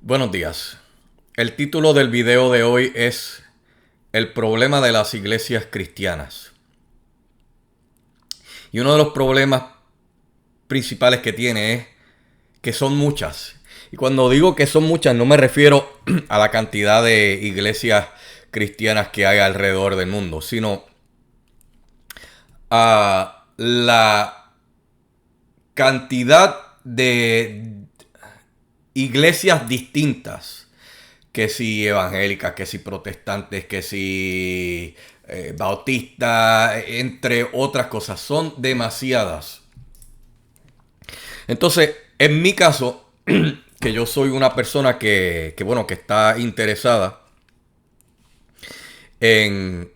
Buenos días. El título del video de hoy es El problema de las iglesias cristianas. Y uno de los problemas principales que tiene es que son muchas. Y cuando digo que son muchas no me refiero a la cantidad de iglesias cristianas que hay alrededor del mundo, sino a la cantidad de iglesias distintas, que si evangélicas, que si protestantes, que si bautistas, entre otras cosas. Son demasiadas. Entonces, en mi caso, que yo soy una persona que está interesada en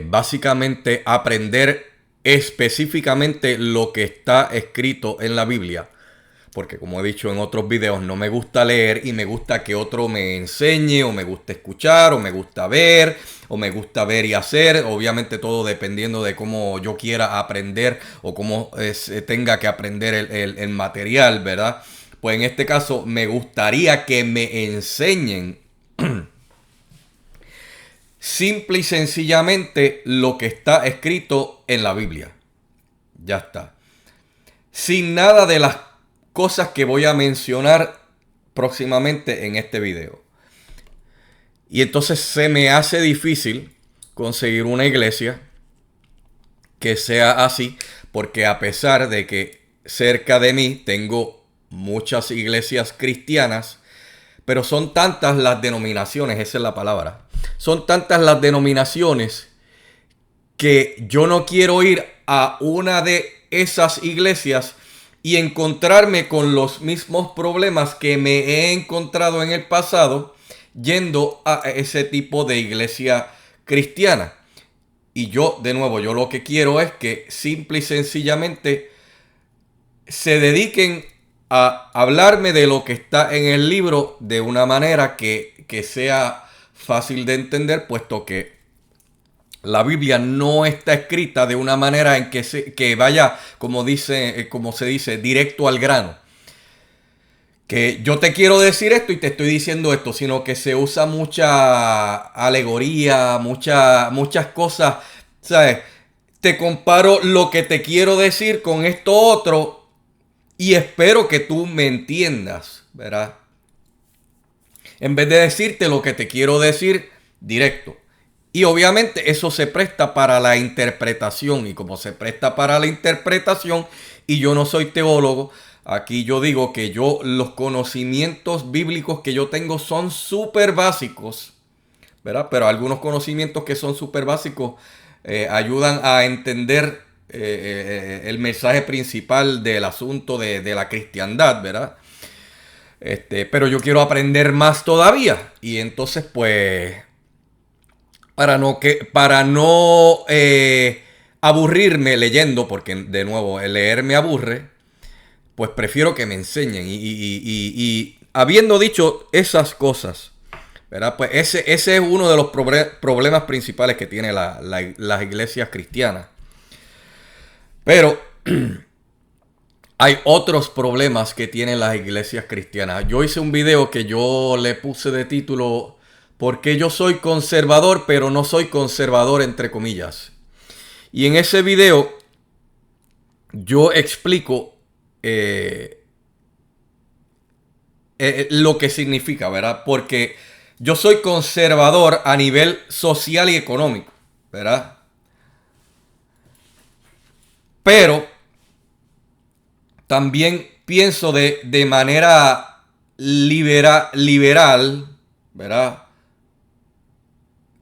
básicamente aprender específicamente lo que está escrito en la Biblia. Porque como he dicho en otros videos, no me gusta leer y me gusta que otro me enseñe, o me gusta escuchar, o me gusta ver, o me gusta ver y hacer. Obviamente todo dependiendo de cómo yo quiera aprender o cómo tenga que aprender el material, ¿verdad? Pues en este caso me gustaría que me enseñen simple y sencillamente lo que está escrito en la Biblia. Ya está. Sin nada de las cosas que voy a mencionar próximamente en este video. Y entonces se me hace difícil conseguir una iglesia que sea así, porque a pesar de que cerca de mí tengo muchas iglesias cristianas, pero son tantas las denominaciones, esa es la palabra, son tantas las denominaciones que yo no quiero ir a una de esas iglesias y encontrarme con los mismos problemas que me he encontrado en el pasado yendo a ese tipo de iglesia cristiana. Y yo, de nuevo, yo lo que quiero es que simple y sencillamente se dediquen a hablarme de lo que está en el libro de una manera que sea fácil de entender, puesto que la Biblia no está escrita de una manera en que vaya, como se dice, directo al grano. Que yo te quiero decir esto y te estoy diciendo esto, sino que se usa mucha alegoría, muchas cosas, ¿sabes? Te comparo lo que te quiero decir con esto otro y espero que tú me entiendas, ¿verdad? En vez de decirte lo que te quiero decir directo. Y obviamente eso se presta para la interpretación. Y como se presta para la interpretación, y yo no soy teólogo, aquí yo digo que los conocimientos bíblicos que yo tengo son súper básicos, ¿verdad? Pero algunos conocimientos que son súper básicos ayudan a entender el mensaje principal del asunto de la cristiandad, ¿verdad? Pero yo quiero aprender más todavía. Y entonces, pues, para no aburrirme leyendo, porque de nuevo el leer me aburre, pues prefiero que me enseñen. Y habiendo dicho esas cosas, ¿verdad? Pues ese es uno de los problemas principales que tiene las iglesias cristianas. Pero hay otros problemas que tienen las iglesias cristianas. Yo hice un video que yo le puse de título "Porque yo soy conservador, pero no soy conservador entre comillas". Y en ese video yo explico lo que significa, ¿verdad? Porque yo soy conservador a nivel social y económico, ¿verdad? Pero también pienso de manera liberal, ¿verdad?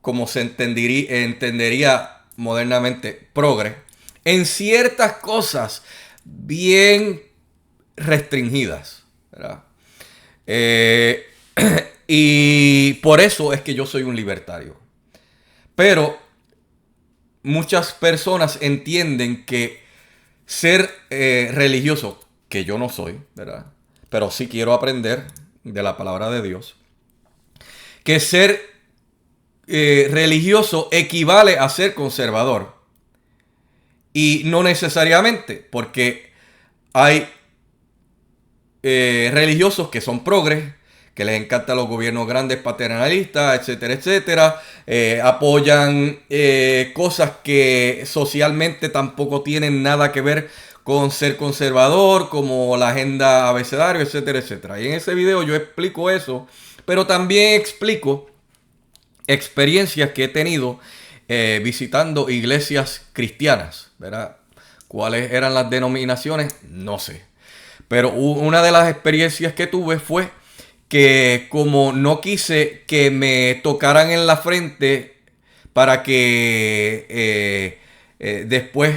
Como se entendería modernamente, progre, en ciertas cosas bien restringidas, ¿verdad? Eh, y por eso es que yo soy un libertario. Pero muchas personas entienden que ser religioso, que yo no soy, ¿verdad? Pero sí quiero aprender de la palabra de Dios, que ser religioso equivale a ser conservador. Y no necesariamente, porque hay religiosos que son progres, que les encantan los gobiernos grandes paternalistas, etcétera, etcétera. Apoyan cosas que socialmente tampoco tienen nada que ver con ser conservador, como la agenda abecedario, etcétera, etcétera. Y en ese video yo explico eso, pero también explico experiencias que he tenido visitando iglesias cristianas, ¿verdad? ¿Cuáles eran las denominaciones? No sé. Pero una de las experiencias que tuve fue que como no quise que me tocaran en la frente para que después,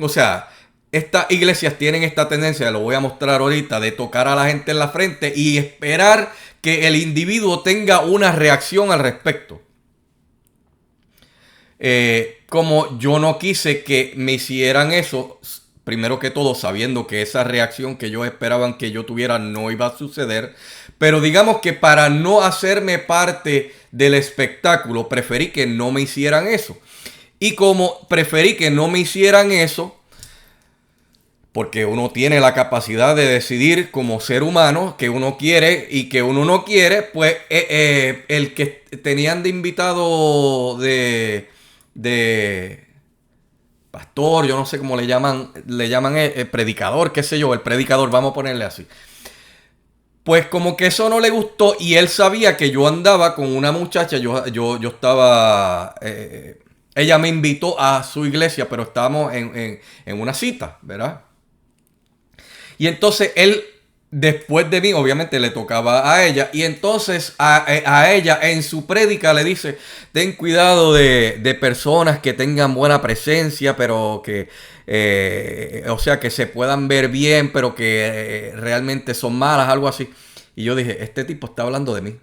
o sea, estas iglesias tienen esta tendencia, lo voy a mostrar ahorita, de tocar a la gente en la frente y esperar que el individuo tenga una reacción al respecto. Como yo no quise que me hicieran eso, primero que todo sabiendo que esa reacción que ellos esperaban que yo tuviera no iba a suceder, pero digamos que para no hacerme parte del espectáculo, preferí que no me hicieran eso. Y como preferí que no me hicieran eso, porque uno tiene la capacidad de decidir como ser humano que uno quiere y que uno no quiere, pues el que tenían de invitado de pastor, yo no sé cómo le llaman el predicador, qué sé yo, el predicador, vamos a ponerle así. Pues como que eso no le gustó y él sabía que yo andaba con una muchacha, yo estaba, ella me invitó a su iglesia, pero estábamos en una cita, ¿verdad? Y entonces él, después de mí, obviamente le tocaba a ella. Y entonces a ella en su prédica le dice, ten cuidado de personas que tengan buena presencia, pero que, o sea, que se puedan ver bien, pero que realmente son malas, algo así. Y yo dije, este tipo está hablando de mí.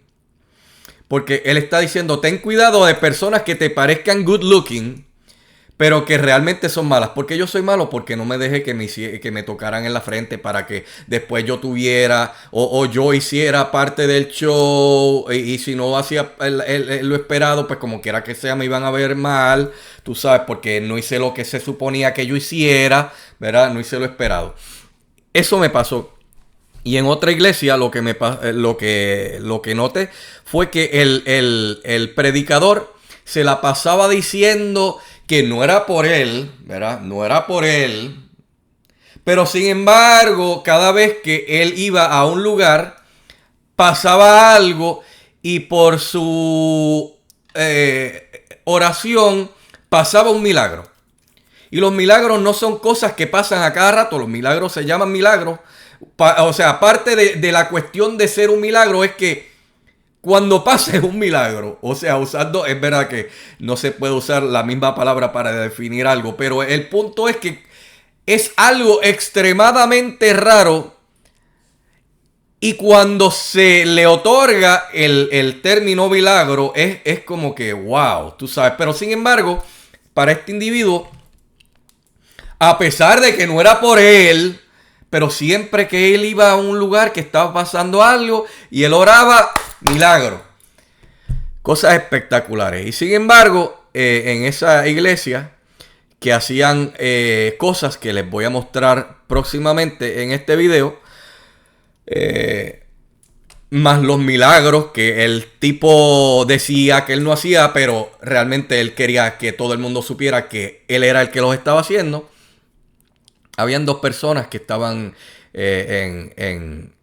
Porque él está diciendo, ten cuidado de personas que te parezcan good looking, pero que realmente son malas. ¿Por qué yo soy malo? Porque no me dejé que me tocaran en la frente para que después yo tuviera o yo hiciera parte del show. Y si no hacía lo esperado, pues como quiera que sea, me iban a ver mal. Tú sabes, porque no hice lo que se suponía que yo hiciera, ¿verdad? No hice lo esperado. Eso me pasó. Y en otra iglesia lo que noté fue que el predicador se la pasaba diciendo que no era por él, ¿verdad? No era por él. Pero sin embargo, cada vez que él iba a un lugar, pasaba algo y por su oración pasaba un milagro. Y los milagros no son cosas que pasan a cada rato, los milagros se llaman milagros. O sea, aparte de la cuestión de ser un milagro, es que cuando pase un milagro, o sea, usando, es verdad que no se puede usar la misma palabra para definir algo, pero el punto es que es algo extremadamente raro y cuando se le otorga el término milagro es como que wow, tú sabes, pero sin embargo, para este individuo, a pesar de que no era por él, pero siempre que él iba a un lugar que estaba pasando algo y él oraba, milagro. Cosas espectaculares. Y sin embargo, en esa iglesia que hacían cosas que les voy a mostrar próximamente en este video, más los milagros que el tipo decía que él no hacía, pero realmente él quería que todo el mundo supiera que él era el que los estaba haciendo. Habían dos personas que estaban en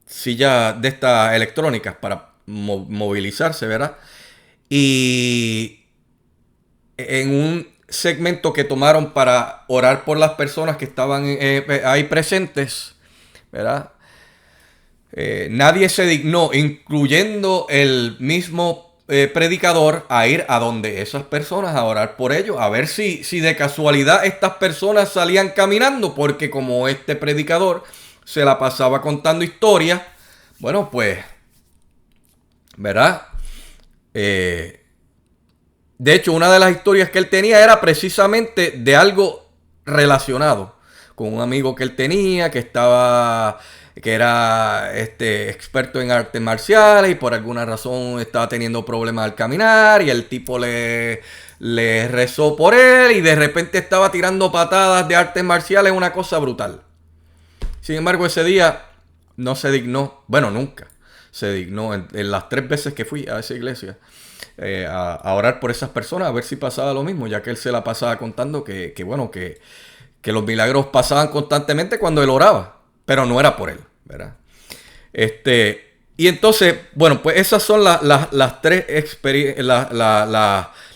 sillas de estas electrónicas para movilizarse, ¿verdad? Y en un segmento que tomaron para orar por las personas que estaban ahí presentes, ¿verdad? Nadie se dignó, incluyendo el mismo predicador, a ir a donde esas personas a orar por ellos, a ver si de casualidad estas personas salían caminando, porque como este predicador se la pasaba contando historias, bueno, pues, ¿verdad? De hecho, una de las historias que él tenía era precisamente de algo relacionado con un amigo que él tenía, que era experto en artes marciales y por alguna razón estaba teniendo problemas al caminar y el tipo le rezó por él y de repente estaba tirando patadas de artes marciales, una cosa brutal. Sin embargo, ese día no se dignó, bueno, nunca se dignó en las 3 veces que fui a esa iglesia a orar por esas personas, a ver si pasaba lo mismo, ya que él se la pasaba contando que los milagros pasaban constantemente cuando él oraba, pero no era por él, ¿verdad? Y entonces, bueno, pues esas son las 3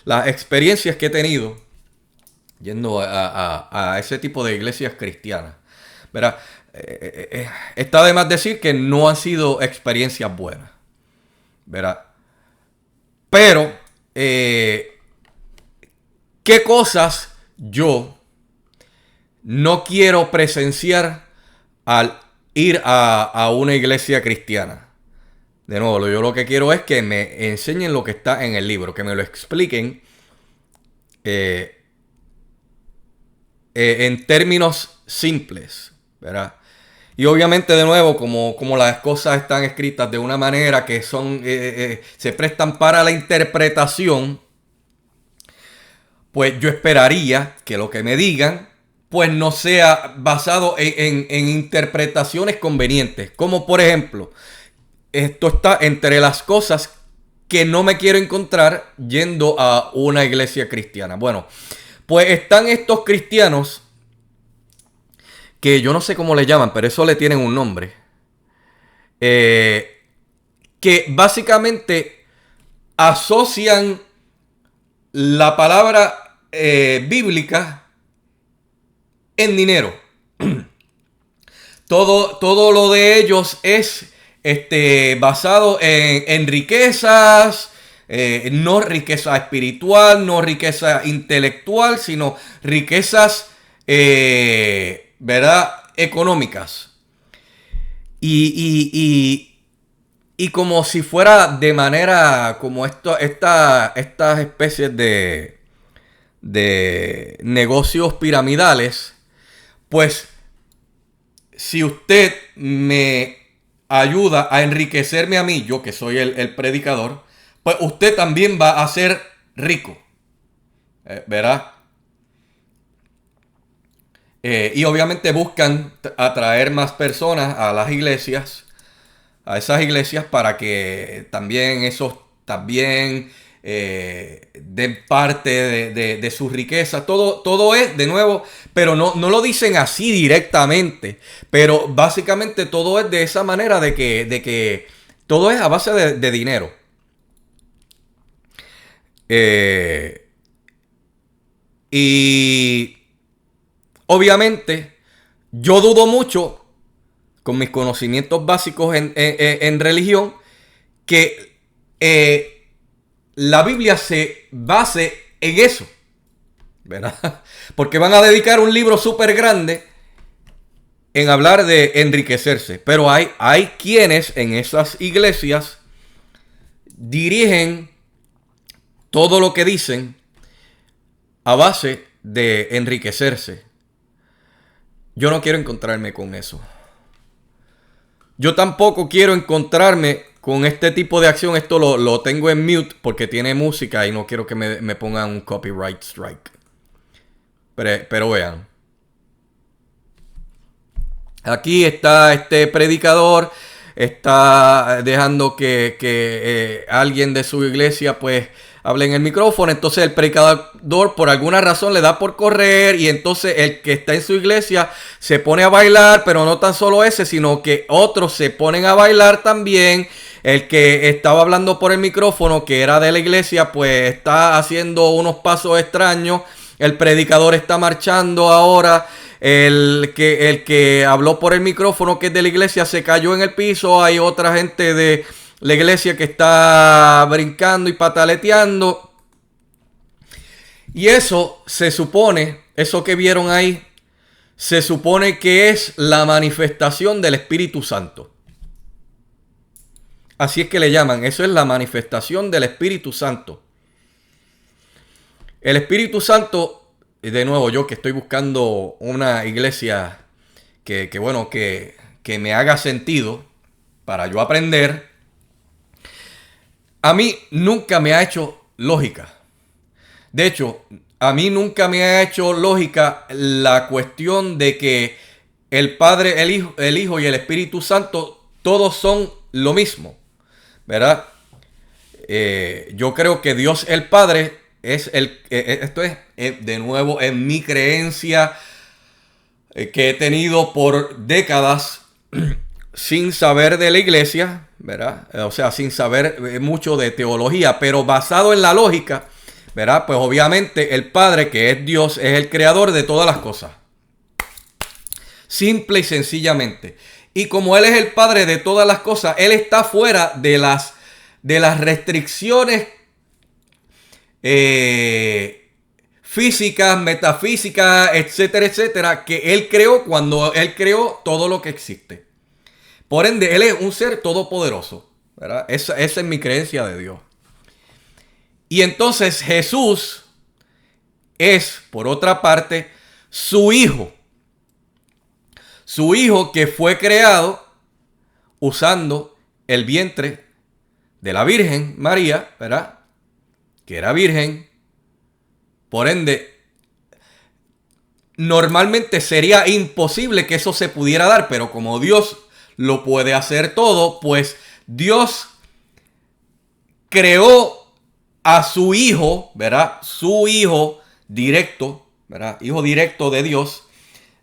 las experiencias que he tenido yendo a ese tipo de iglesias cristianas, ¿verdad? Está de más decir que no han sido experiencias buenas, ¿verdad? Pero, ¿qué cosas yo no quiero presenciar al ir a una iglesia cristiana? De nuevo, yo lo que quiero es que me enseñen lo que está en el libro, que me lo expliquen en términos simples, ¿verdad? Y obviamente, de nuevo, como las cosas están escritas de una manera que son se prestan para la interpretación, pues yo esperaría que lo que me digan pues no sea basado en interpretaciones convenientes. Como por ejemplo, esto está entre las cosas que no me quiero encontrar yendo a una iglesia cristiana. Bueno, pues están estos cristianos que yo no sé cómo le llaman, pero eso le tienen un nombre. Que básicamente asocian la palabra bíblica en dinero. Todo lo de ellos es basado en riquezas, no riqueza espiritual, no riqueza intelectual, sino riquezas, ¿verdad? Económicas. Y como si fuera de manera como estas especies de negocios piramidales, pues si usted me ayuda a enriquecerme a mí, yo que soy el predicador, pues usted también va a ser rico, ¿verdad? Y obviamente buscan atraer más personas a las iglesias, a esas iglesias, para que también esos también den parte de su riqueza. Todo es, de nuevo, pero no lo dicen así directamente, pero básicamente todo es de esa manera de que todo es a base de dinero. Y obviamente yo dudo mucho, con mis conocimientos básicos en religión, que la Biblia se base en eso, ¿verdad? Porque van a dedicar un libro súper grande en hablar de enriquecerse. Pero hay quienes en esas iglesias dirigen todo lo que dicen a base de enriquecerse. Yo no quiero encontrarme con eso. Yo tampoco quiero encontrarme con este tipo de acción. Esto lo tengo en mute porque tiene música y no quiero que me pongan un copyright strike. Pero vean. Aquí está este predicador. Está dejando que alguien de su iglesia pues hable en el micrófono. Entonces el predicador por alguna razón le da por correr. Y entonces el que está en su iglesia se pone a bailar. Pero no tan solo ese, sino que otros se ponen a bailar también. El que estaba hablando por el micrófono, que era de la iglesia, pues está haciendo unos pasos extraños. El predicador está marchando ahora. El que habló por el micrófono, que es de la iglesia, se cayó en el piso. Hay otra gente de la iglesia que está brincando y pataleteando. Y eso se supone, eso que vieron ahí, se supone que es la manifestación del Espíritu Santo. Así es que le llaman, eso es la manifestación del Espíritu Santo. El Espíritu Santo, de nuevo, yo que estoy buscando una iglesia que me haga sentido para yo aprender, a mí nunca me ha hecho lógica. De hecho, a mí nunca me ha hecho lógica la cuestión de que el Padre, el Hijo y el Espíritu Santo, todos son lo mismo, ¿verdad? Yo creo que Dios el Padre es esto es de nuevo en mi creencia que he tenido por décadas sin saber de la iglesia, ¿verdad? O sea, sin saber mucho de teología, pero basado en la lógica, ¿verdad? Pues obviamente el Padre, que es Dios, es el creador de todas las cosas. Simple y sencillamente. Y como Él es el Padre de todas las cosas, Él está fuera de las restricciones físicas, metafísicas, etcétera, etcétera, que Él creó cuando Él creó todo lo que existe. Por ende, Él es un ser todopoderoso, ¿verdad? Esa es mi creencia de Dios. Y entonces Jesús es, por otra parte, su Hijo. Su Hijo que fue creado usando el vientre de la Virgen María, ¿verdad? Que era virgen. Por ende, normalmente sería imposible que eso se pudiera dar, pero como Dios lo puede hacer todo, pues Dios creó a su Hijo, ¿verdad? Su Hijo directo, ¿verdad? Hijo directo de Dios,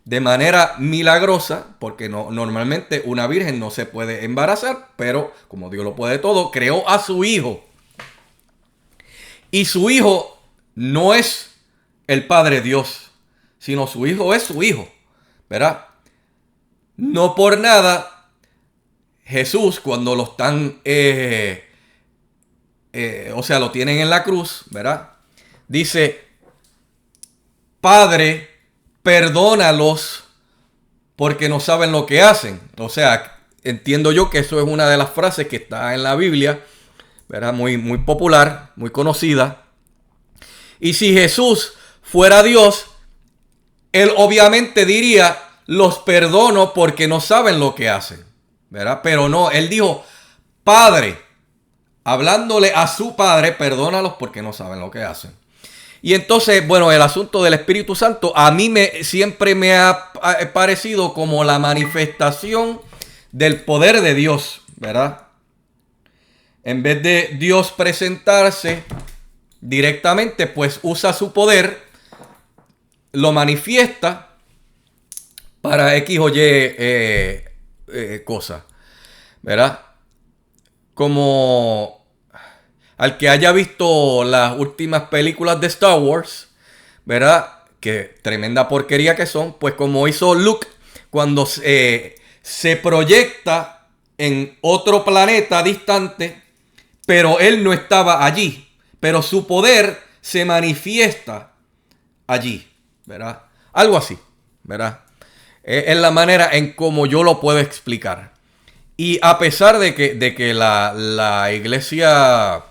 de manera milagrosa, porque normalmente una virgen no se puede embarazar, pero como Dios lo puede todo, creó a su Hijo. Y su Hijo no es el Padre Dios, sino su Hijo es su Hijo, ¿verdad? No por nada, Jesús cuando lo están, o sea, lo tienen en la cruz, ¿verdad? Dice, Padre, perdónalos porque no saben lo que hacen. O sea, entiendo yo que eso es una de las frases que está en la Biblia, ¿verdad? Muy, muy popular, muy conocida. Y si Jesús fuera Dios, Él obviamente diría, los perdono porque no saben lo que hacen, ¿verdad? Pero no, Él dijo, Padre, hablándole a su Padre, perdónalos porque no saben lo que hacen. Y entonces, bueno, el asunto del Espíritu Santo a mí siempre me ha parecido como la manifestación del poder de Dios, ¿verdad? En vez de Dios presentarse directamente, pues usa su poder, lo manifiesta para X o Y cosas, ¿verdad? Como al que haya visto las últimas películas de Star Wars, ¿verdad? Que tremenda porquería que son, pues como hizo Luke cuando se proyecta en otro planeta distante, pero él no estaba allí, pero su poder se manifiesta allí, ¿verdad? Algo así, ¿verdad? Es la manera en cómo yo lo puedo explicar. Y a pesar de que la iglesia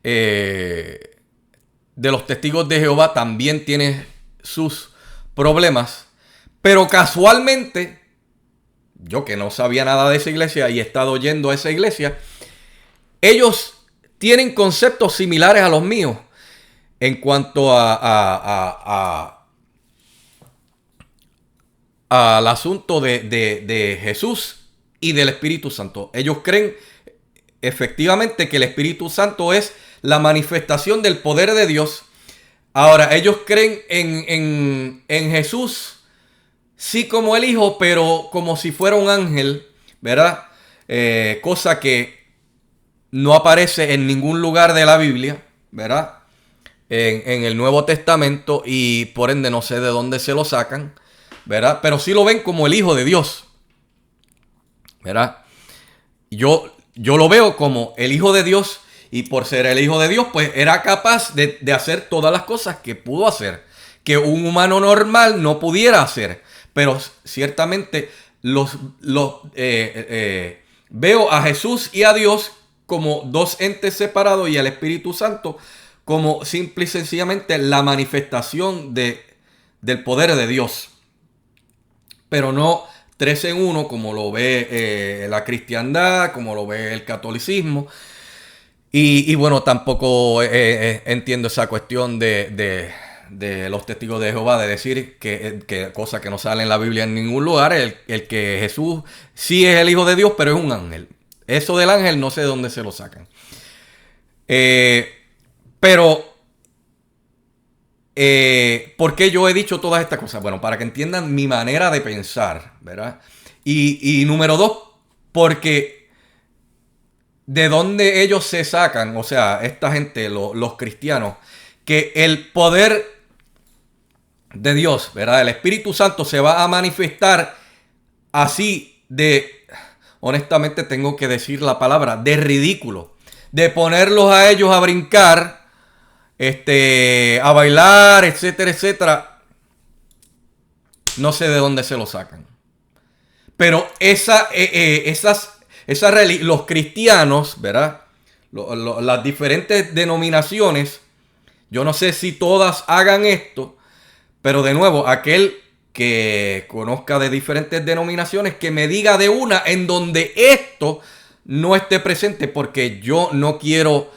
de los testigos de Jehová también tiene sus problemas, pero casualmente, yo que no sabía nada de esa iglesia y he estado yendo a esa iglesia, ellos tienen conceptos similares a los míos en cuanto al asunto de Jesús y del Espíritu Santo. Ellos creen efectivamente que el Espíritu Santo es la manifestación del poder de Dios. Ahora, ellos creen en Jesús, sí como el Hijo, pero como si fuera un ángel, ¿verdad? Cosa que no aparece en ningún lugar de la Biblia, ¿verdad? En el Nuevo Testamento, y por ende no sé de dónde se lo sacan, ¿verdad? Pero sí lo ven como el Hijo de Dios, ¿verdad? Yo lo veo como el Hijo de Dios, y por ser el Hijo de Dios, pues era capaz de hacer todas las cosas que pudo hacer, que un humano normal no pudiera hacer. Pero ciertamente veo a Jesús y a Dios como dos entes separados, y al Espíritu Santo como simple y sencillamente la manifestación del poder de Dios. Pero no tres en uno como lo ve la cristiandad, como lo ve el catolicismo. Y bueno, tampoco entiendo esa cuestión de de los testigos de Jehová de decir que cosa que no sale en la Biblia en ningún lugar, el que Jesús sí es el Hijo de Dios, pero es un ángel. Eso del ángel no sé de dónde se lo sacan. Pero, ¿por qué yo he dicho todas estas cosas? Bueno, para que entiendan mi manera de pensar, ¿verdad? Y número dos, porque de dónde ellos se sacan, o sea, esta gente, los cristianos, que el poder de Dios, ¿verdad? El Espíritu Santo se va a manifestar así de, honestamente tengo que decir la palabra, de ridículo. De ponerlos a ellos a brincar, a bailar, etcétera, etcétera. No sé de dónde se lo sacan. Pero los cristianos, ¿verdad? Las diferentes denominaciones, yo no sé si todas hagan esto, pero de nuevo, aquel que conozca de diferentes denominaciones, que me diga de una en donde esto no esté presente, porque yo no quiero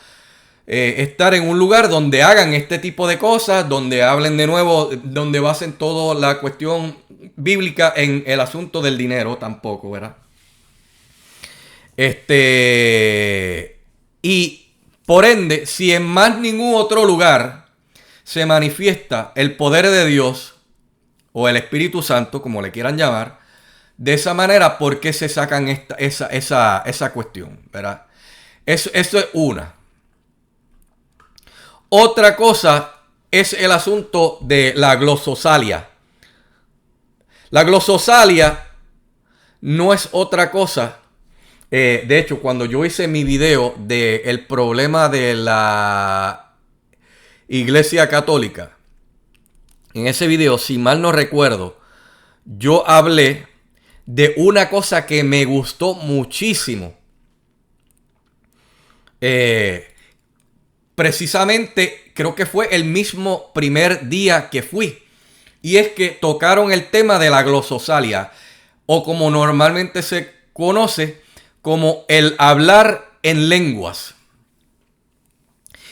estar en un lugar donde hagan este tipo de cosas, donde hablen de nuevo, donde basen toda la cuestión bíblica en el asunto del dinero tampoco, ¿verdad? Y por ende, si en más ningún otro lugar se manifiesta el poder de Dios o el Espíritu Santo, como le quieran llamar, de esa manera, ¿por qué se sacan esa cuestión? ¿Verdad? Eso es una. Otra cosa es el asunto de la glososalia. La glososalia no es otra cosa. De hecho, cuando yo hice mi video del problema de la Iglesia Católica, en ese video, si mal no recuerdo, yo hablé de una cosa que me gustó muchísimo. Precisamente creo que fue el mismo primer día que fui. Y es que tocaron el tema de la glososalia, o como normalmente se conoce, como el hablar en lenguas.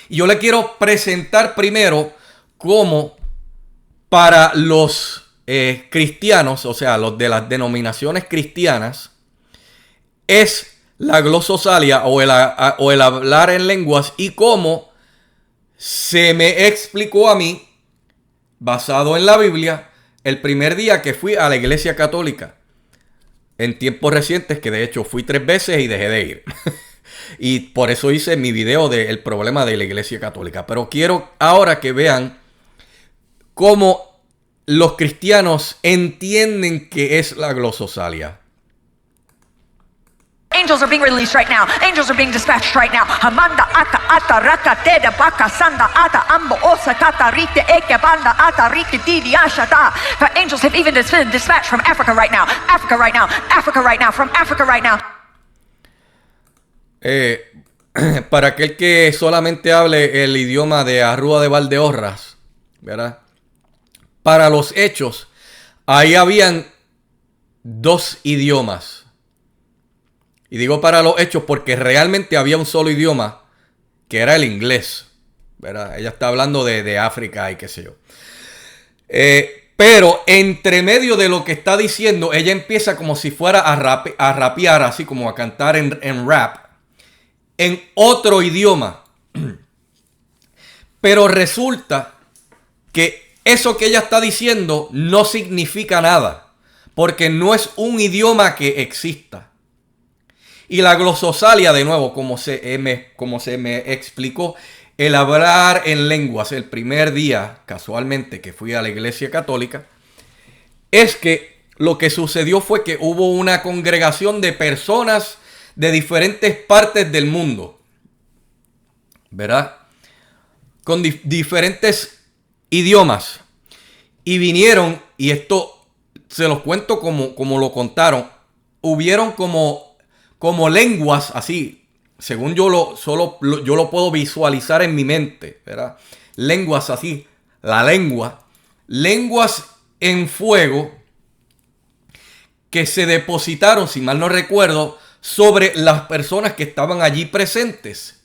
Y yo le quiero presentar primero cómo para los cristianos, o sea, los de las denominaciones cristianas, es la glososalia o el hablar en lenguas, y cómo se me explicó a mí, basado en la Biblia, el primer día que fui a la Iglesia Católica. En tiempos recientes, que de hecho fui 3 veces y dejé de ir. Y por eso hice mi video del problema de la Iglesia Católica. Pero quiero ahora que vean cómo los cristianos entienden qué es la glososalia. Angels are being released right now. Angels are being dispatched right now. Hamanda ata ata raka teda baka sanda ata ambo osa kata rite eke banda ata rite didi ashata. For angels have even been dispatched from Africa right now. Africa right now. Africa right now. From Africa right now. Para aquel que solamente hable el idioma de Arrúa de Valdeorras, ¿verdad? Para los hechos, ahí habían 2 idiomas. Y digo para los hechos porque realmente había un solo idioma, que era el inglés, ¿verdad? Ella está hablando de África y qué sé yo. Pero entre medio de lo que está diciendo, ella empieza como si fuera a rapear, así como a cantar en rap, en otro idioma. Pero resulta que eso que ella está diciendo no significa nada, porque no es un idioma que exista. Y la glososalia, de nuevo, como se me explicó, el hablar en lenguas el primer día, casualmente, que fui a la Iglesia Católica, es que lo que sucedió fue que hubo una congregación de personas de diferentes partes del mundo, ¿verdad? Con diferentes idiomas. Y vinieron, y esto se los cuento como lo contaron, hubieron como lenguas así, según yo lo puedo visualizar en mi mente, ¿verdad? Lenguas así, lenguas en fuego que se depositaron, si mal no recuerdo, sobre las personas que estaban allí presentes.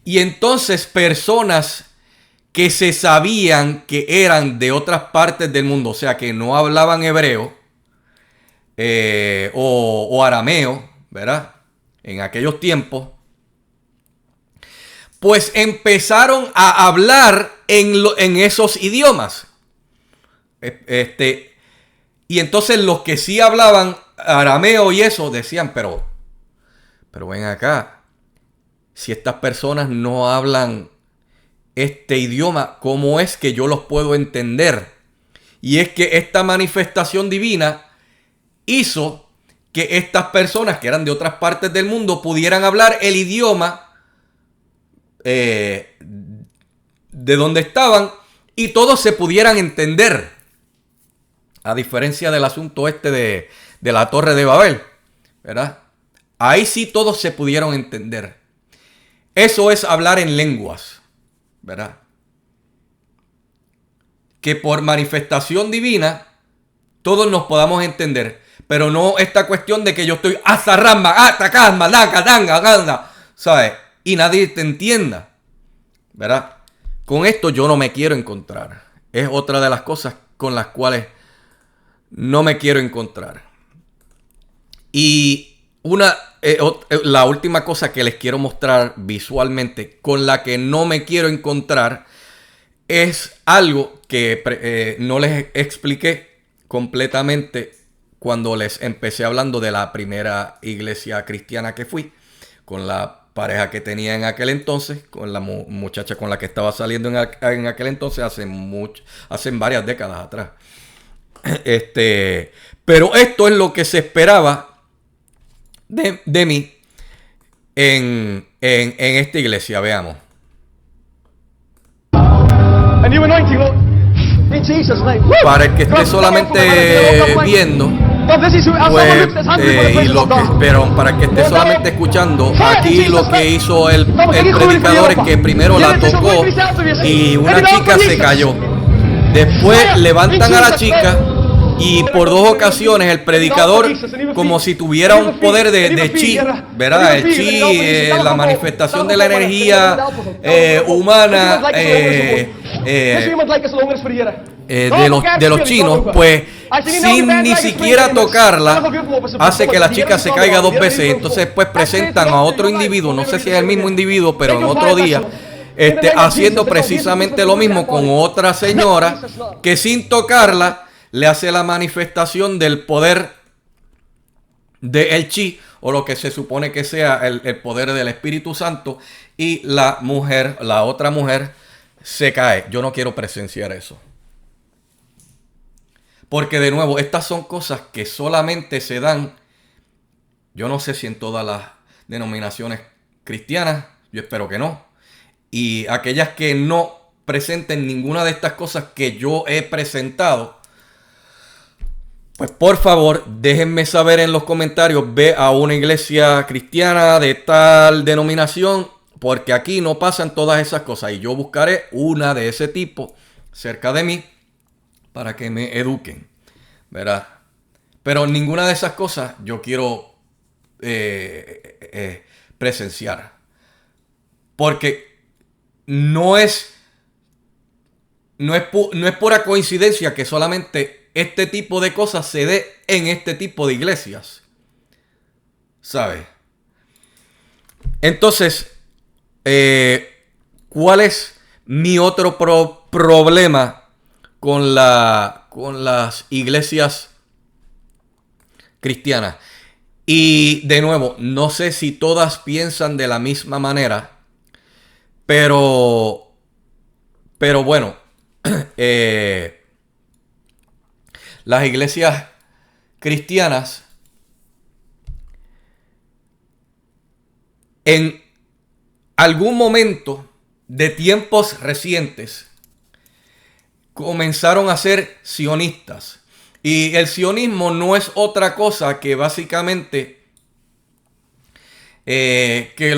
Y entonces personas que se sabían que eran de otras partes del mundo, o sea, que no hablaban hebreo o arameo, ¿verdad? En aquellos tiempos, pues empezaron a hablar en esos idiomas. Y entonces los que sí hablaban arameo y eso decían, pero ven acá, si estas personas no hablan este idioma, ¿cómo es que yo los puedo entender? Y es que esta manifestación divina hizo que estas personas que eran de otras partes del mundo pudieran hablar el idioma de donde estaban y todos se pudieran entender. A diferencia del asunto de la Torre de Babel, ¿verdad? Ahí sí todos se pudieron entender. Eso es hablar en lenguas, ¿verdad? Que por manifestación divina todos nos podamos entender. Pero no esta cuestión de que yo estoy ¿sabes? Y nadie te entienda, ¿verdad? Con esto yo no me quiero encontrar. Es otra de las cosas con las cuales no me quiero encontrar. Y la última cosa que les quiero mostrar visualmente con la que no me quiero encontrar es algo que no les expliqué completamente cuando les empecé hablando de la primera iglesia cristiana que fui, con la pareja que tenía en aquel entonces, con la muchacha con la que estaba saliendo en aquel entonces, hace varias décadas atrás. Pero esto es lo que se esperaba de mí en esta iglesia. Veamos. Para el que esté solamente viendo, pero para el que esté solamente escuchando, aquí lo que hizo el predicador es que primero la tocó y una chica se cayó. Después levantan a la chica y por 2 ocasiones el predicador, como si tuviera un poder de chi, ¿verdad? El chi, la manifestación de la energía humana de los chinos, pues sin ni siquiera tocarla, hace que la chica se caiga 2 veces. Entonces pues presentan a otro individuo, no sé si es el mismo individuo, pero en otro día, haciendo precisamente lo mismo con otra señora que sin tocarla le hace la manifestación del poder del chi, o lo que se supone que sea el poder del Espíritu Santo, y la otra mujer se cae. Yo no quiero presenciar eso. Porque de nuevo, estas son cosas que solamente se dan, yo no sé si en todas las denominaciones cristianas, yo espero que no. Y aquellas que no presenten ninguna de estas cosas que yo he presentado, pues por favor, déjenme saber en los comentarios, ve a una iglesia cristiana de tal denominación, porque aquí no pasan todas esas cosas. Y yo buscaré una de ese tipo cerca de mí para que me eduquen, ¿verdad? Pero ninguna de esas cosas yo quiero presenciar. Porque no es pura coincidencia que solamente este tipo de cosas se dé en este tipo de iglesias, ¿sabes? Entonces, ¿cuál es mi otro problema con las iglesias cristianas? Y de nuevo, no sé si todas piensan de la misma manera, pero bueno, las iglesias cristianas en algún momento de tiempos recientes comenzaron a ser sionistas. Y el sionismo no es otra cosa que básicamente que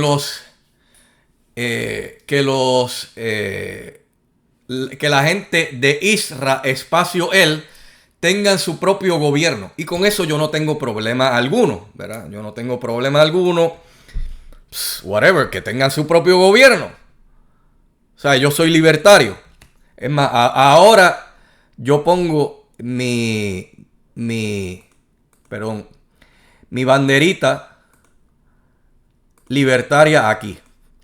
la gente de Israel tengan su propio gobierno. Y con eso yo no tengo problema alguno, ¿verdad? Yo no tengo problema alguno. Whatever, que tengan su propio gobierno, sea, yo soy libertario. Es más, ahora yo pongo mi banderita libertaria aquí,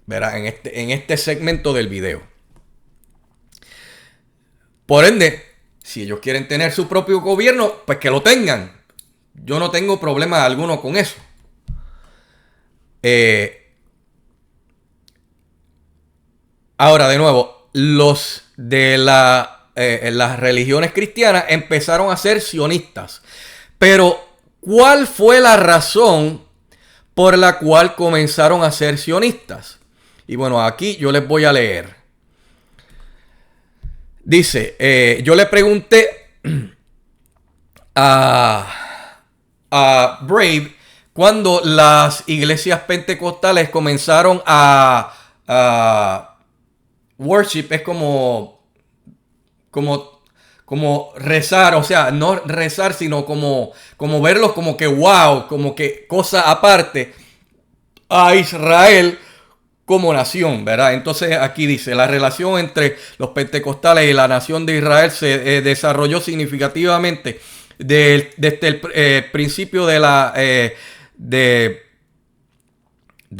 ¿verdad? En este segmento del video. Por ende, si ellos quieren tener su propio gobierno, pues que lo tengan. Yo no tengo problema alguno con eso. Ahora, de nuevo, los de las religiones cristianas empezaron a ser sionistas. Pero, ¿cuál fue la razón por la cual comenzaron a ser sionistas? Y bueno, aquí yo les voy a leer. Dice, yo le pregunté a Brave cuando las iglesias pentecostales comenzaron a worship, es como rezar, o sea, no rezar, sino como verlos como que wow, como que cosa aparte a Israel como nación, ¿verdad? Entonces aquí dice, la relación entre los pentecostales y la nación de Israel se desarrolló significativamente desde el principio de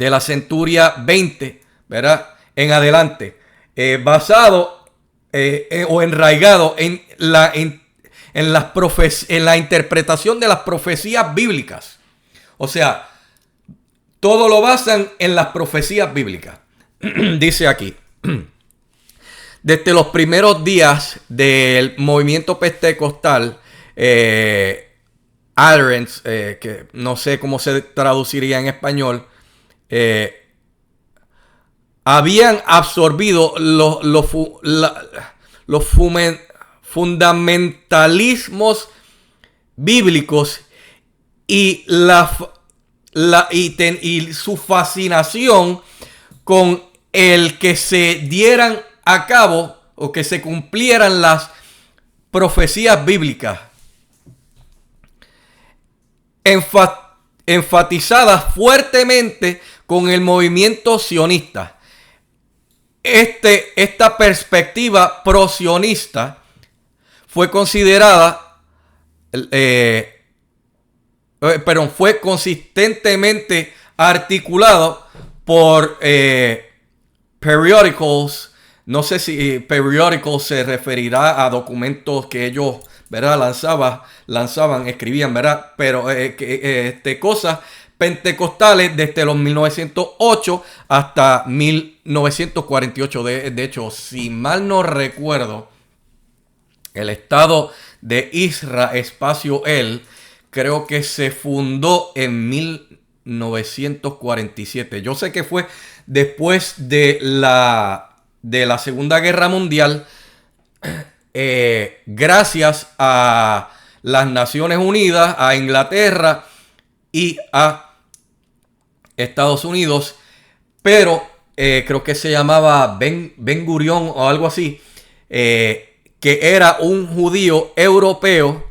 la centuria 20, ¿verdad? En adelante, basado o enraigado en la interpretación de las profecías bíblicas. O sea, todo lo basan en las profecías bíblicas. Dice aquí, desde los primeros días del movimiento pentecostal, adherents, que no sé cómo se traduciría en español, habían absorbido los fundamentalismos bíblicos y y su fascinación con el que se dieran a cabo o que se cumplieran las profecías bíblicas, enfatizadas fuertemente con el movimiento sionista. Esta perspectiva pro-sionista fue considerada fue consistentemente articulado por periodicals. No sé si periodicals se referirá a documentos que ellos, ¿verdad? lanzaban, escribían, ¿verdad? Pero cosas pentecostales desde los 1908 hasta 1948. De hecho, si mal no recuerdo, el Estado de Israel, creo que se fundó en 1947. Yo sé que fue después de la Segunda Guerra Mundial, gracias a las Naciones Unidas, a Inglaterra y a Estados Unidos, pero creo que se llamaba Ben Gurión o algo así, que era un judío europeo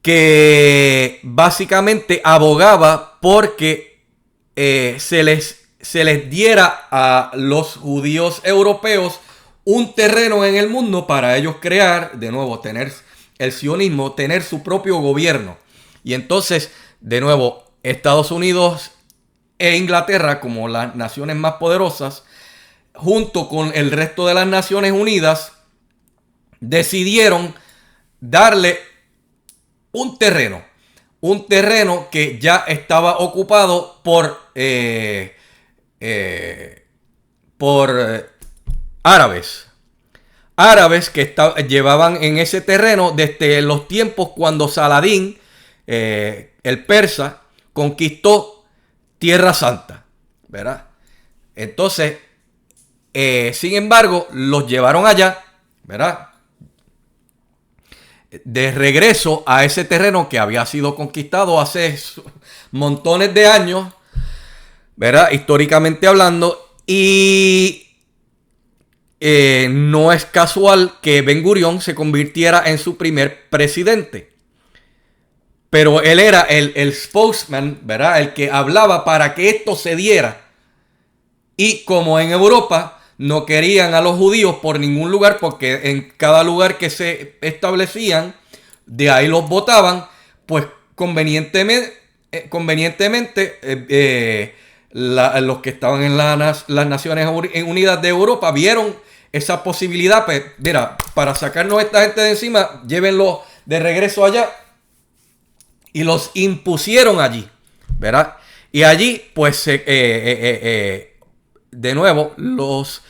que básicamente abogaba porque se les diera a los judíos europeos un terreno en el mundo para ellos crear, de nuevo, tener el sionismo, tener su propio gobierno. Y entonces, de nuevo, Estados Unidos e Inglaterra, como las naciones más poderosas, junto con el resto de las Naciones Unidas, decidieron darle un terreno que ya estaba ocupado por árabes que llevaban en ese terreno desde los tiempos cuando Saladín, el persa, conquistó Tierra Santa, ¿verdad? Entonces, sin embargo, los llevaron allá, ¿verdad? De regreso a ese terreno que había sido conquistado hace montones de años, ¿verdad? Históricamente hablando. Y no es casual que Ben Gurión se convirtiera en su primer presidente. Pero él era el spokesman, ¿verdad? El que hablaba para que esto se diera. Y como en Europa no querían a los judíos por ningún lugar, porque en cada lugar que se establecían, de ahí los votaban, pues convenientemente, los que estaban en las Naciones Unidas de Europa vieron esa posibilidad, pues, mira, para sacarnos a esta gente de encima, llévenlo de regreso allá, y los impusieron allí, ¿verdad? Y allí, pues, de nuevo, los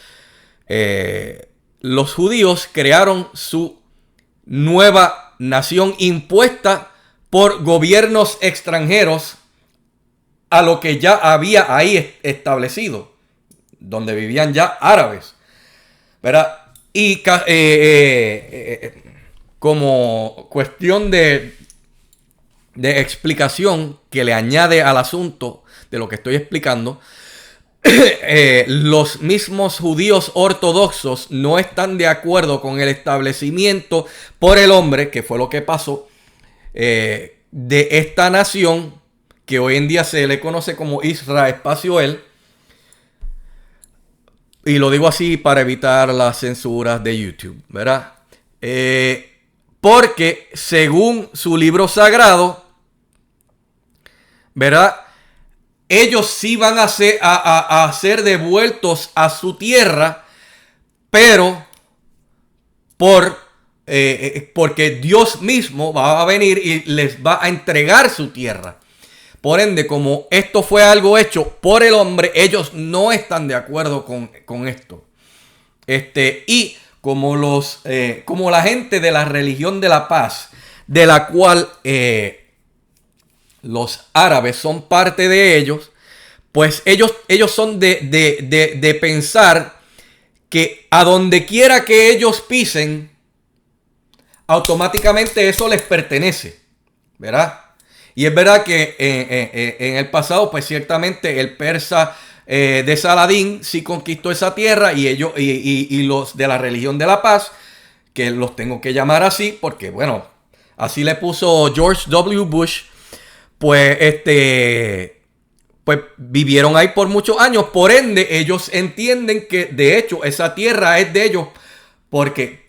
judíos crearon su nueva nación impuesta por gobiernos extranjeros a lo que ya había ahí establecido, donde vivían ya árabes, ¿verdad? Y como cuestión de explicación que le añade al asunto de lo que estoy explicando, los mismos judíos ortodoxos no están de acuerdo con el establecimiento por el hombre, que fue lo que pasó, de esta nación que hoy en día se le conoce como Israel Espacio-El. Y lo digo así para evitar las censuras de YouTube, ¿verdad? Porque según su libro sagrado, ¿verdad? Ellos sí van a ser devueltos a su tierra, pero porque Dios mismo va a venir y les va a entregar su tierra. Por ende, como esto fue algo hecho por el hombre, ellos no están de acuerdo con esto. Y como la gente de la religión de la paz, de la cual los árabes son parte de ellos, pues ellos son de pensar que a donde quiera que ellos pisen, automáticamente eso les pertenece, ¿verdad? Y es verdad que en el pasado, pues ciertamente el persa de Saladín sí conquistó esa tierra, y ellos y los de la religión de la paz, que los tengo que llamar así porque, bueno, así le puso George W. Bush, pues pues vivieron ahí por muchos años. Por ende, ellos entienden que de hecho esa tierra es de ellos, porque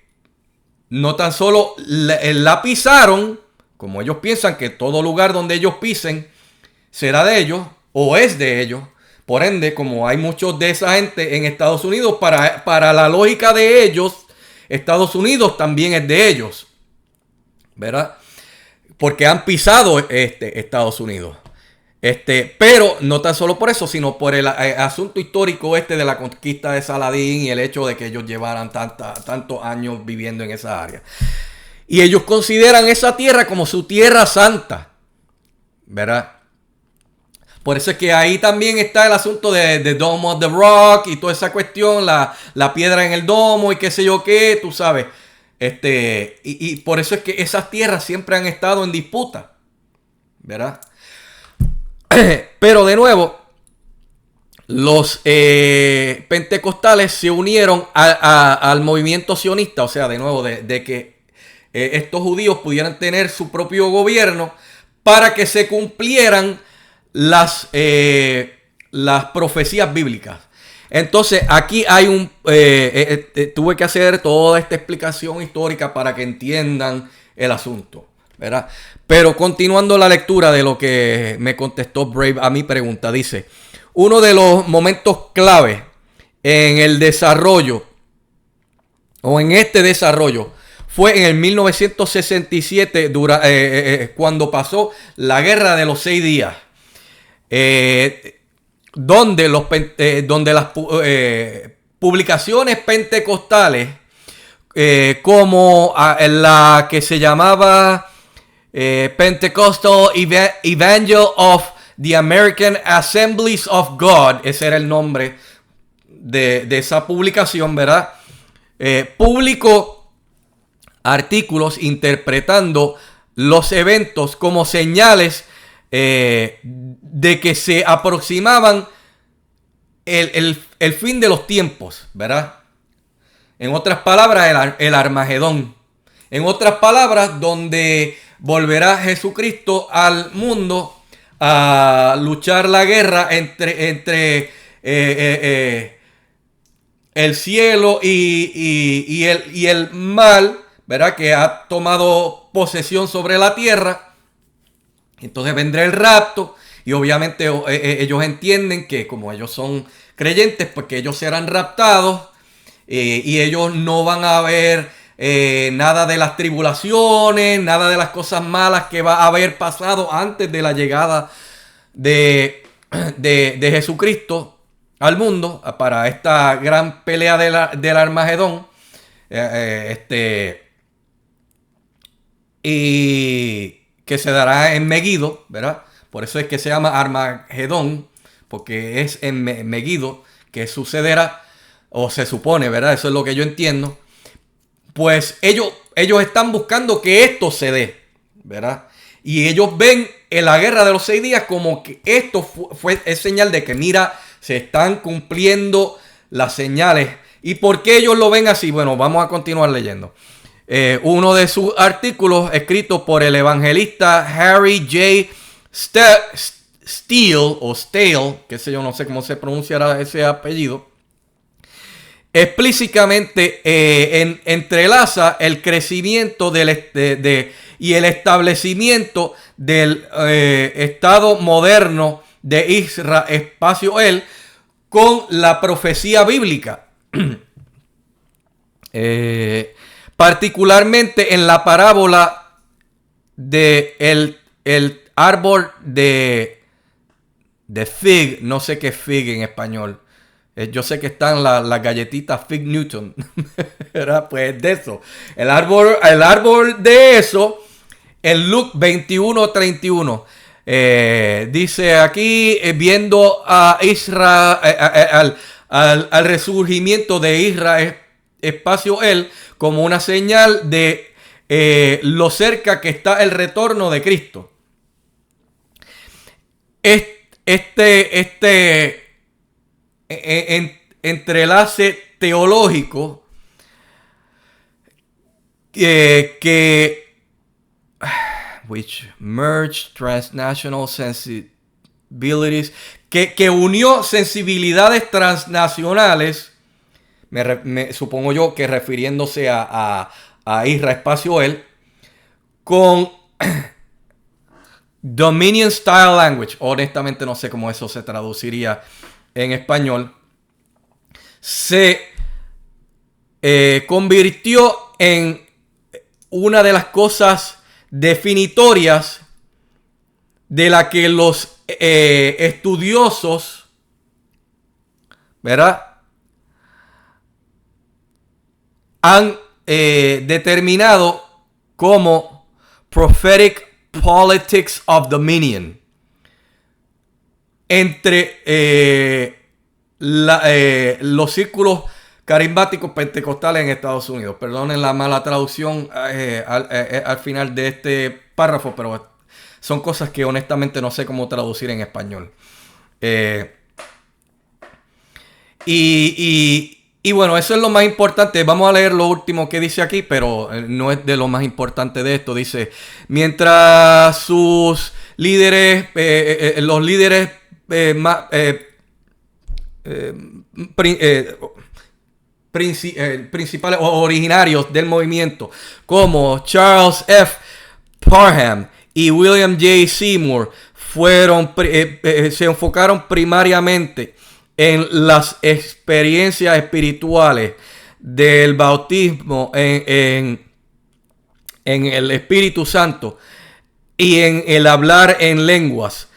no tan solo la pisaron, como ellos piensan que todo lugar donde ellos pisen será de ellos o es de ellos. Por ende, como hay muchos de esa gente en Estados Unidos, para la lógica de ellos, Estados Unidos también es de ellos, ¿verdad? Porque han pisado Estados Unidos. Pero no tan solo por eso, sino por el asunto histórico de la conquista de Saladín y el hecho de que ellos llevaran tantos años viviendo en esa área. Y ellos consideran esa tierra como su tierra santa, ¿verdad? Por eso es que ahí también está el asunto de Dome of the Rock y toda esa cuestión, la piedra en el domo y qué sé yo qué, tú sabes. Y por eso es que esas tierras siempre han estado en disputa, ¿verdad? Pero de nuevo, los pentecostales se unieron al movimiento sionista, o sea, de nuevo, de que estos judíos pudieran tener su propio gobierno para que se cumplieran las profecías bíblicas. Entonces aquí hay tuve que hacer toda esta explicación histórica para que entiendan el asunto, ¿verdad? Pero continuando la lectura de lo que me contestó Brave a mi pregunta, dice: uno de los momentos clave en el desarrollo, o en este desarrollo, fue en el 1967, cuando pasó la Guerra de los 6 días, donde las publicaciones pentecostales, como la que se llamaba Pentecostal Evangel of the American Assemblies of God, ese era el nombre de esa publicación, ¿verdad? Publicó artículos interpretando los eventos como señales de que se aproximaban el fin de los tiempos, ¿verdad? En otras palabras, el Armagedón. En otras palabras, donde volverá Jesucristo al mundo a luchar la guerra entre el cielo y el mal, ¿verdad? Que ha tomado posesión sobre la tierra. Entonces vendrá el rapto y obviamente ellos entienden que como ellos son creyentes, pues que ellos serán raptados y ellos no van a ver nada de las tribulaciones, nada de las cosas malas que va a haber pasado antes de la llegada de Jesucristo al mundo para esta gran pelea del Armagedón. Y que se dará en Megiddo, ¿verdad? Por eso es que se llama Armagedón, porque es en Megiddo que sucederá, o se supone, ¿verdad? Eso es lo que yo entiendo. Pues ellos están buscando que esto se dé, ¿verdad? Y ellos ven en la guerra de los 6 días como que esto es señal de que, mira, se están cumpliendo las señales. ¿Y por qué ellos lo ven así? Bueno, vamos a continuar leyendo. Uno de sus artículos escrito por el evangelista Harry J. Stale, que sé yo, no sé cómo se pronunciará ese apellido, explícitamente entrelaza el crecimiento y el establecimiento del Estado moderno de Israel con la profecía bíblica. Particularmente en la parábola de el árbol de fig, no sé qué es fig en español. Yo sé que están las galletitas Fig Newton, ¿verdad? Pues de eso. El árbol de eso, en Luke 21:31. Dice aquí, viendo a Israel, al resurgimiento de Israel, Espacio-El, como una señal de lo cerca que está el retorno de Cristo. Entrelace teológico which merged transnational sensibilities, que unió sensibilidades transnacionales, supongo yo que refiriéndose a Israel Espacio-El, con Dominion Style Language. Honestamente no sé cómo eso se traduciría en español. Se convirtió en una de las cosas definitorias de la que los estudiosos, ¿verdad?, han determinado como Prophetic Politics of Dominion entre los círculos carismáticos pentecostales en Estados Unidos. Perdonen la mala traducción al final de este párrafo, pero son cosas que honestamente no sé cómo traducir en español. Y bueno, eso es lo más importante. Vamos a leer lo último que dice aquí, pero no es de lo más importante de esto. Dice, mientras sus líderes, los líderes principales o originarios del movimiento, como Charles F. Parham y William J. Seymour, se enfocaron primariamente en las experiencias espirituales del bautismo en el Espíritu Santo y en el hablar en lenguas.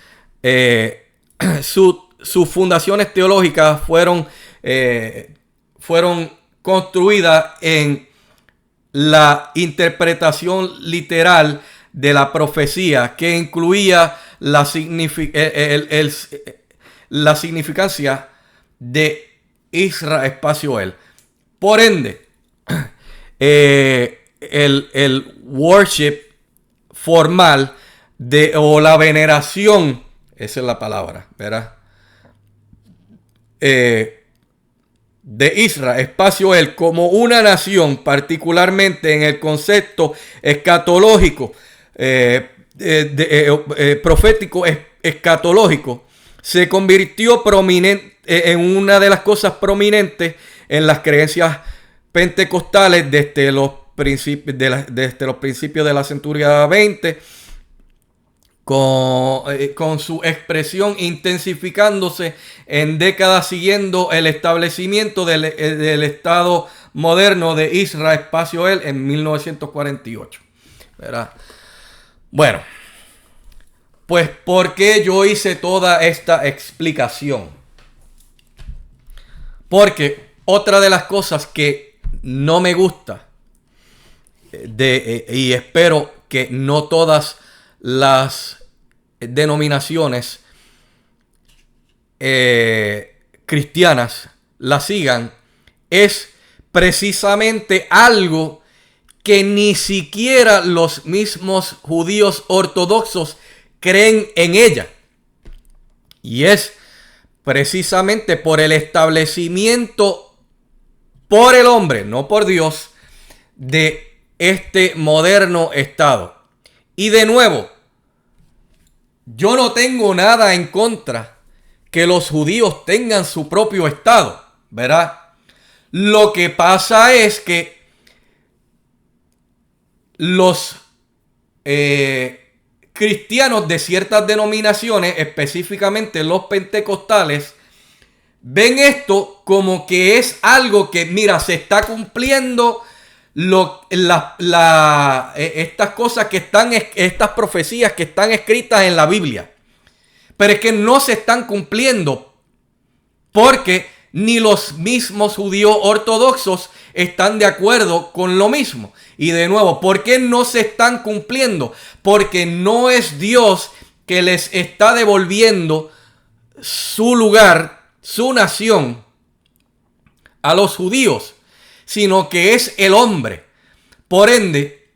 Sus fundaciones teológicas fueron construidas en la interpretación literal de la profecía, que incluía la significancia de Israel Espacio-El. Por ende, el worship formal o la veneración, esa es la palabra, ¿verdad?, de Israel Espacio-El como una nación, particularmente en el concepto escatológico, profético escatológico, se convirtió en una de las cosas prominentes en las creencias pentecostales desde los principios de la centuria 20, con su expresión intensificándose en décadas siguiendo el establecimiento del Estado moderno de Israel Espacio-El en 1948. ¿Verdad? Bueno, pues ¿por qué yo hice toda esta explicación? Porque otra de las cosas que no me gusta y espero que no todas las denominaciones cristianas la sigan, es precisamente algo que ni siquiera los mismos judíos ortodoxos creen en ella. Y es precisamente por el establecimiento por el hombre, no por Dios, de este moderno Estado. Y de nuevo, yo no tengo nada en contra que los judíos tengan su propio Estado, ¿verdad? Lo que pasa es que los cristianos de ciertas denominaciones, específicamente los pentecostales, ven esto como que es algo que, mira, se está cumpliendo estas cosas que están, estas profecías que están escritas en la Biblia. Pero es que no se están cumpliendo porque ni los mismos judíos ortodoxos están de acuerdo con lo mismo. Y de nuevo, ¿por qué no se están cumpliendo? Porque no es Dios que les está devolviendo su lugar, su nación a los judíos, sino que es el hombre. Por ende,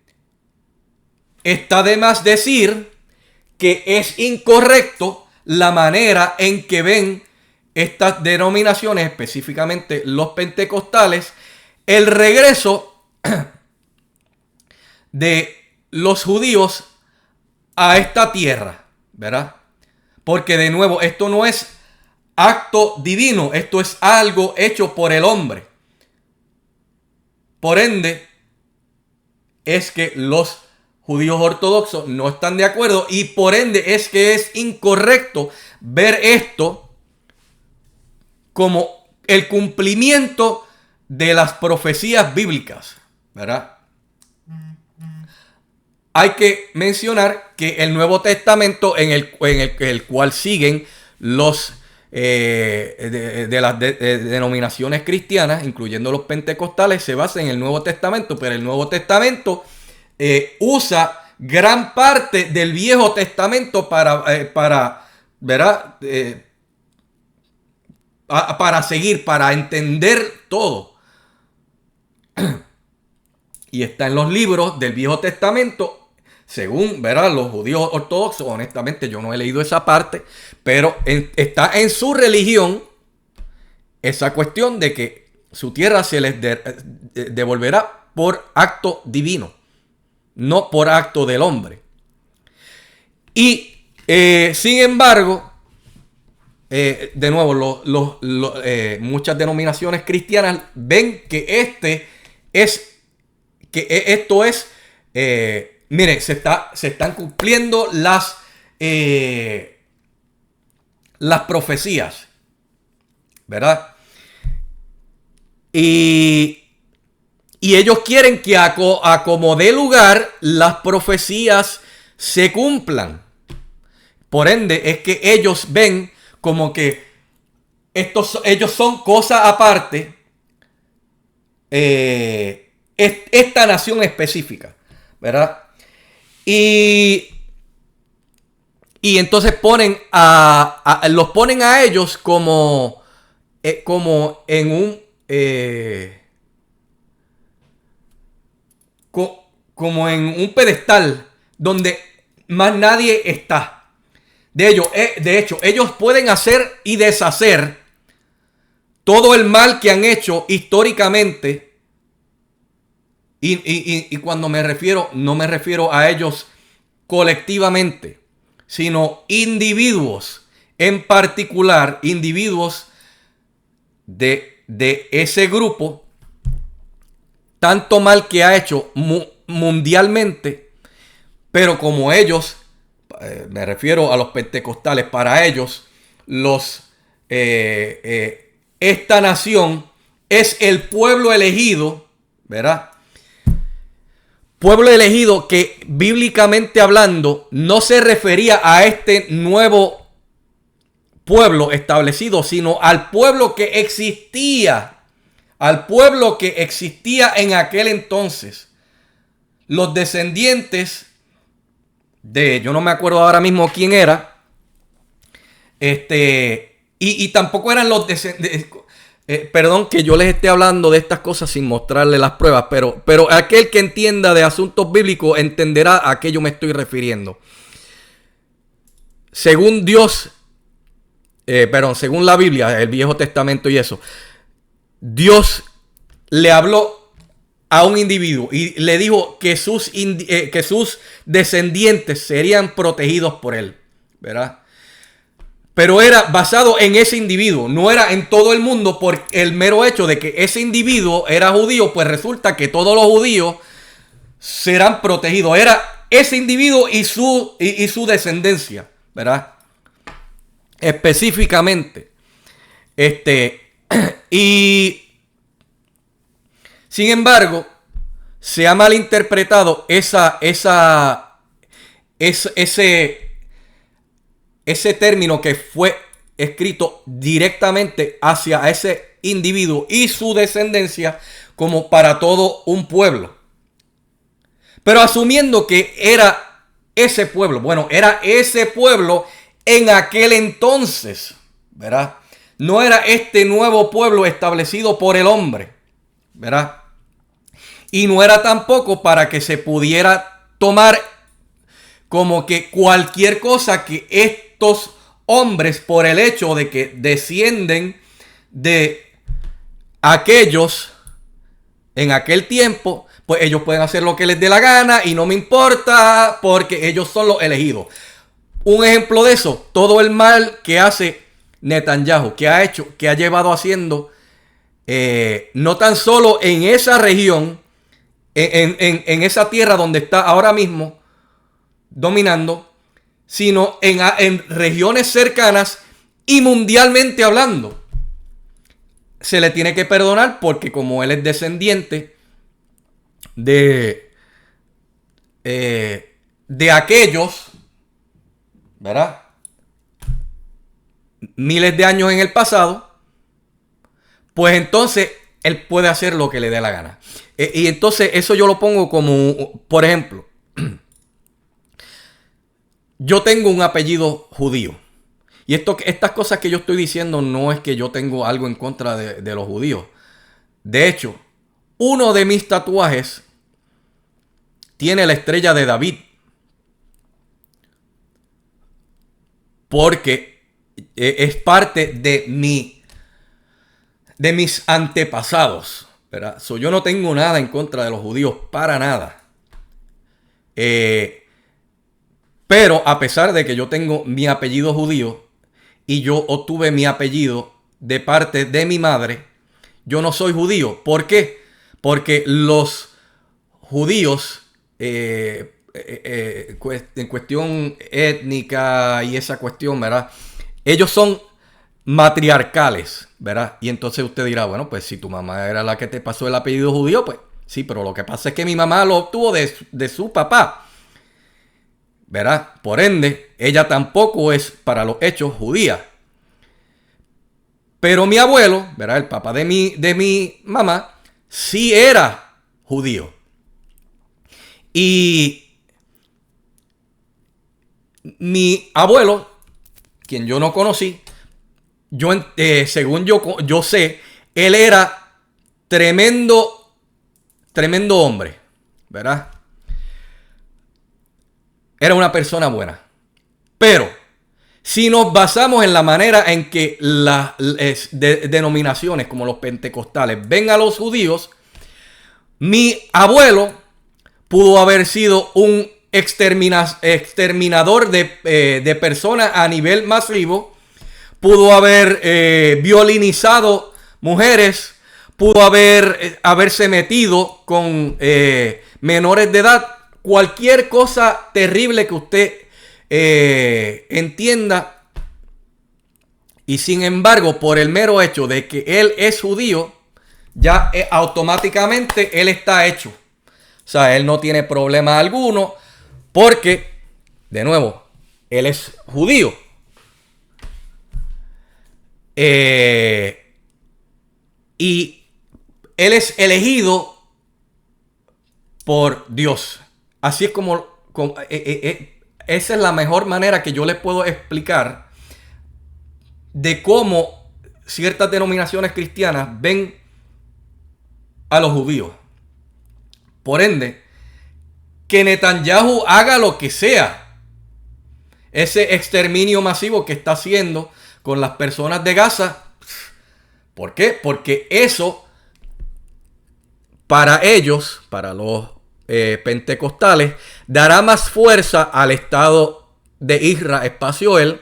está de más decir que es incorrecto la manera en que ven estas denominaciones, específicamente los pentecostales, el regreso de los judíos a esta tierra, ¿verdad? Porque de nuevo, esto no es acto divino, esto es algo hecho por el hombre. Por ende, es que los judíos ortodoxos no están de acuerdo y por ende es que es incorrecto ver esto como el cumplimiento de las profecías bíblicas, ¿verdad? Hay que mencionar que el Nuevo Testamento en el cual siguen los de las denominaciones cristianas, incluyendo los pentecostales, se basa en el Nuevo Testamento, pero el Nuevo Testamento usa gran parte del Viejo Testamento para ¿verdad? Para seguir, para entender todo. Y está en los libros del Viejo Testamento, según, ¿verdad?, los judíos ortodoxos. Honestamente, yo no he leído esa parte, pero está en su religión esa cuestión de que su tierra se les devolverá por acto divino, no por acto del hombre. Y, sin embargo, de nuevo, muchas denominaciones cristianas ven que esto es, mire, se están cumpliendo las profecías, ¿verdad? Y ellos quieren que a como dé lugar las profecías se cumplan. Por ende, es que ellos ven como que ellos son cosas aparte, esta nación específica, ¿verdad? Y entonces los ponen a ellos como en un como en un pedestal donde más nadie está. De hecho, ellos pueden hacer y deshacer todo el mal que han hecho históricamente. Y cuando me refiero, no me refiero a ellos colectivamente, sino individuos, en particular individuos de de ese grupo, tanto mal que ha hecho mundialmente, pero como ellos, me refiero a los pentecostales, para ellos, esta nación es el pueblo elegido, ¿verdad? Pueblo elegido que bíblicamente hablando no se refería a este nuevo pueblo establecido, sino al pueblo que existía. Al pueblo que existía en aquel entonces. Los descendientes de, yo no me acuerdo ahora mismo quién era. Y tampoco eran los descendientes. Perdón que yo les esté hablando de estas cosas sin mostrarles las pruebas, pero aquel que entienda de asuntos bíblicos entenderá a qué yo me estoy refiriendo. Según Dios, según la Biblia, el Viejo Testamento y eso, Dios le habló a un individuo y le dijo que sus descendientes serían protegidos por él, ¿verdad? Pero era basado en ese individuo, no era en todo el mundo por el mero hecho de que ese individuo era judío, pues resulta que todos los judíos serán protegidos. Era ese individuo y su descendencia, ¿verdad? Específicamente. Y sin embargo, se ha malinterpretado ese término que fue escrito directamente hacia ese individuo y su descendencia como para todo un pueblo. Pero asumiendo que era ese pueblo, bueno, era ese pueblo en aquel entonces, ¿verdad? No era este nuevo pueblo establecido por el hombre, ¿verdad? Y no era tampoco para que se pudiera tomar como que cualquier cosa que estos hombres, por el hecho de que descienden de aquellos en aquel tiempo, pues ellos pueden hacer lo que les dé la gana y no me importa porque ellos son los elegidos. Un ejemplo de eso, todo el mal que hace Netanyahu, que ha llevado haciendo, no tan solo en esa región, en esa tierra donde está ahora mismo dominando, sino en regiones cercanas y mundialmente hablando. Se le tiene que perdonar porque como él es descendiente de aquellos, ¿verdad? Miles de años en el pasado, pues entonces él puede hacer lo que le dé la gana. Y entonces eso yo lo pongo como, por ejemplo, yo tengo un apellido judío. Y estas cosas que yo estoy diciendo no es que yo tengo algo en contra de los judíos. De hecho, uno de mis tatuajes tiene la estrella de David. Porque es parte de mis antepasados, ¿verdad? Yo no tengo nada en contra de los judíos, para nada. Pero a pesar de que yo tengo mi apellido judío y yo obtuve mi apellido de parte de mi madre, yo no soy judío. ¿Por qué? Porque los judíos, en cuestión étnica y esa cuestión, ¿verdad? Ellos son matriarcales, ¿verdad? Y entonces usted dirá, bueno, pues si tu mamá era la que te pasó el apellido judío, pues sí, pero lo que pasa es que mi mamá lo obtuvo de su papá, ¿verdad? Por ende, ella tampoco es para los hechos judía. Pero mi abuelo, ¿verdad? El papá de mi mamá, sí era judío. Y mi abuelo, quien yo no conocí, según yo sé, él era tremendo hombre, ¿verdad? Era una persona buena. Pero si nos basamos en la manera en que las denominaciones como los pentecostales ven a los judíos, mi abuelo pudo haber sido un exterminador de personas a nivel masivo. Pudo haber violinizado mujeres, pudo haberse metido con menores de edad, cualquier cosa terrible que usted entienda. Y sin embargo, por el mero hecho de que él es judío, ya automáticamente él está hecho. O sea, él no tiene problema alguno porque, de nuevo, él es judío. Y él es elegido por Dios. Así es como esa es la mejor manera que yo les puedo explicar de cómo ciertas denominaciones cristianas ven a los judíos. Por ende, que Netanyahu haga lo que sea, ese exterminio masivo que está haciendo con las personas de Gaza. ¿Por qué? Porque eso, para ellos, para los pentecostales, dará más fuerza al Estado de Israel, espacio-él,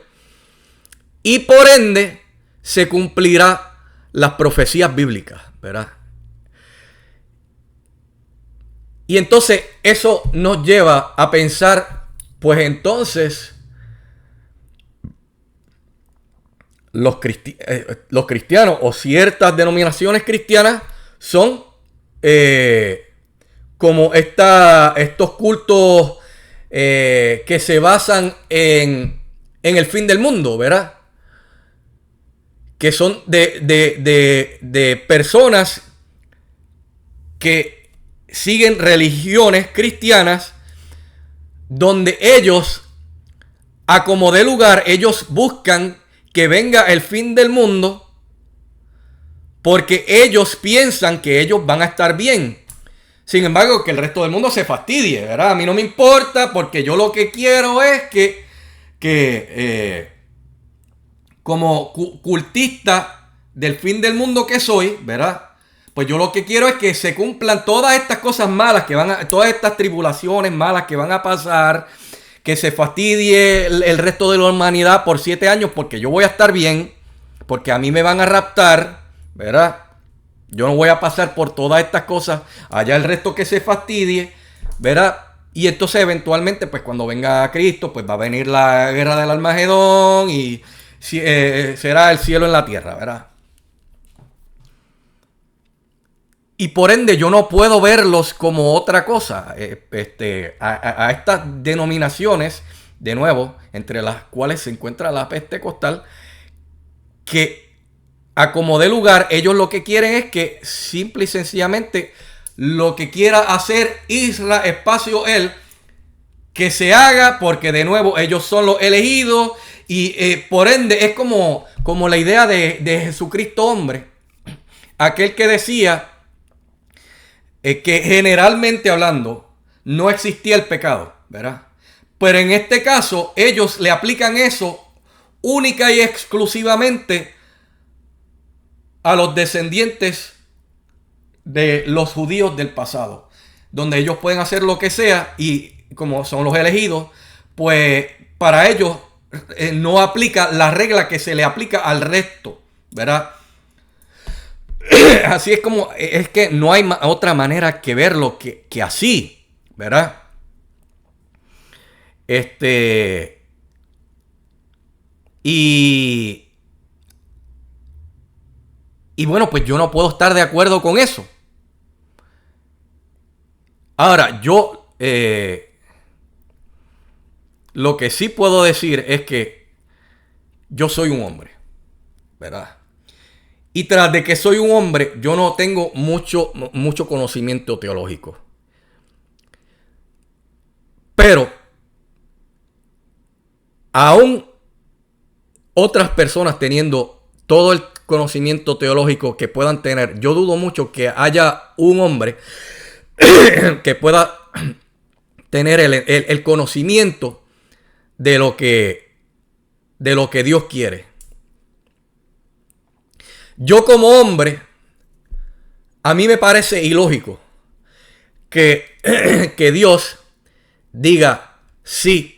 y por ende se cumplirá las profecías bíblicas, ¿verdad? Y entonces eso nos lleva a pensar, pues entonces los cristianos o ciertas denominaciones cristianas son como estos cultos que se basan en el fin del mundo, ¿verdad? Que son de personas que siguen religiones cristianas donde ellos, a como de lugar, ellos buscan que venga el fin del mundo porque ellos piensan que ellos van a estar bien. Sin embargo, que el resto del mundo se fastidie, ¿verdad? A mí no me importa porque yo lo que quiero es que como cultista del fin del mundo que soy, ¿verdad? Pues yo lo que quiero es que se cumplan todas estas cosas malas todas estas tribulaciones malas que van a pasar, que se fastidie el resto de la humanidad por 7 años porque yo voy a estar bien, porque a mí me van a raptar, ¿verdad? Yo no voy a pasar por todas estas cosas, allá el resto que se fastidie, ¿verdad? Y entonces eventualmente, pues cuando venga Cristo, pues va a venir la guerra del Armagedón y será el cielo en la tierra, ¿verdad? Y por ende yo no puedo verlos como otra cosa. A estas denominaciones, de nuevo, entre las cuales se encuentra la pentecostal, que a como de lugar, ellos lo que quieren es que simple y sencillamente lo que quiera hacer Israel, espacio, él, que se haga, porque de nuevo ellos son los elegidos y por ende es como la idea de Jesucristo hombre, aquel que decía que generalmente hablando no existía el pecado, ¿verdad? Pero en este caso ellos le aplican eso única y exclusivamente a los descendientes de los judíos del pasado, donde ellos pueden hacer lo que sea y como son los elegidos, pues para ellos no aplica la regla que se le aplica al resto, ¿verdad? Así es como, es que no hay otra manera que verlo que así, ¿verdad? Y bueno, pues yo no puedo estar de acuerdo con eso. Ahora, yo lo que sí puedo decir es que yo soy un hombre, ¿verdad? Y tras de que soy un hombre, yo no tengo mucho conocimiento teológico. Pero, aún otras personas teniendo todo el conocimiento teológico que puedan tener, yo dudo mucho que haya un hombre que pueda tener el conocimiento de lo que Dios quiere. Yo como hombre, a mí me parece ilógico que Dios diga, sí,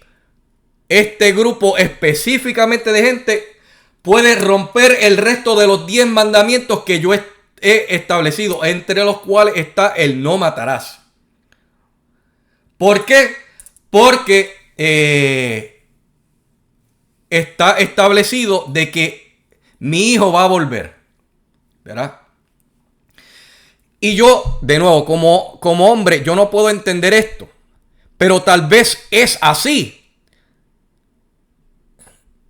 este grupo específicamente de gente puede romper el resto de los 10 mandamientos que yo he establecido, entre los cuales está el no matarás. ¿Por qué? Porque está establecido de que mi hijo va a volver, ¿verdad? Y yo, de nuevo, como hombre, yo no puedo entender esto, pero tal vez es así.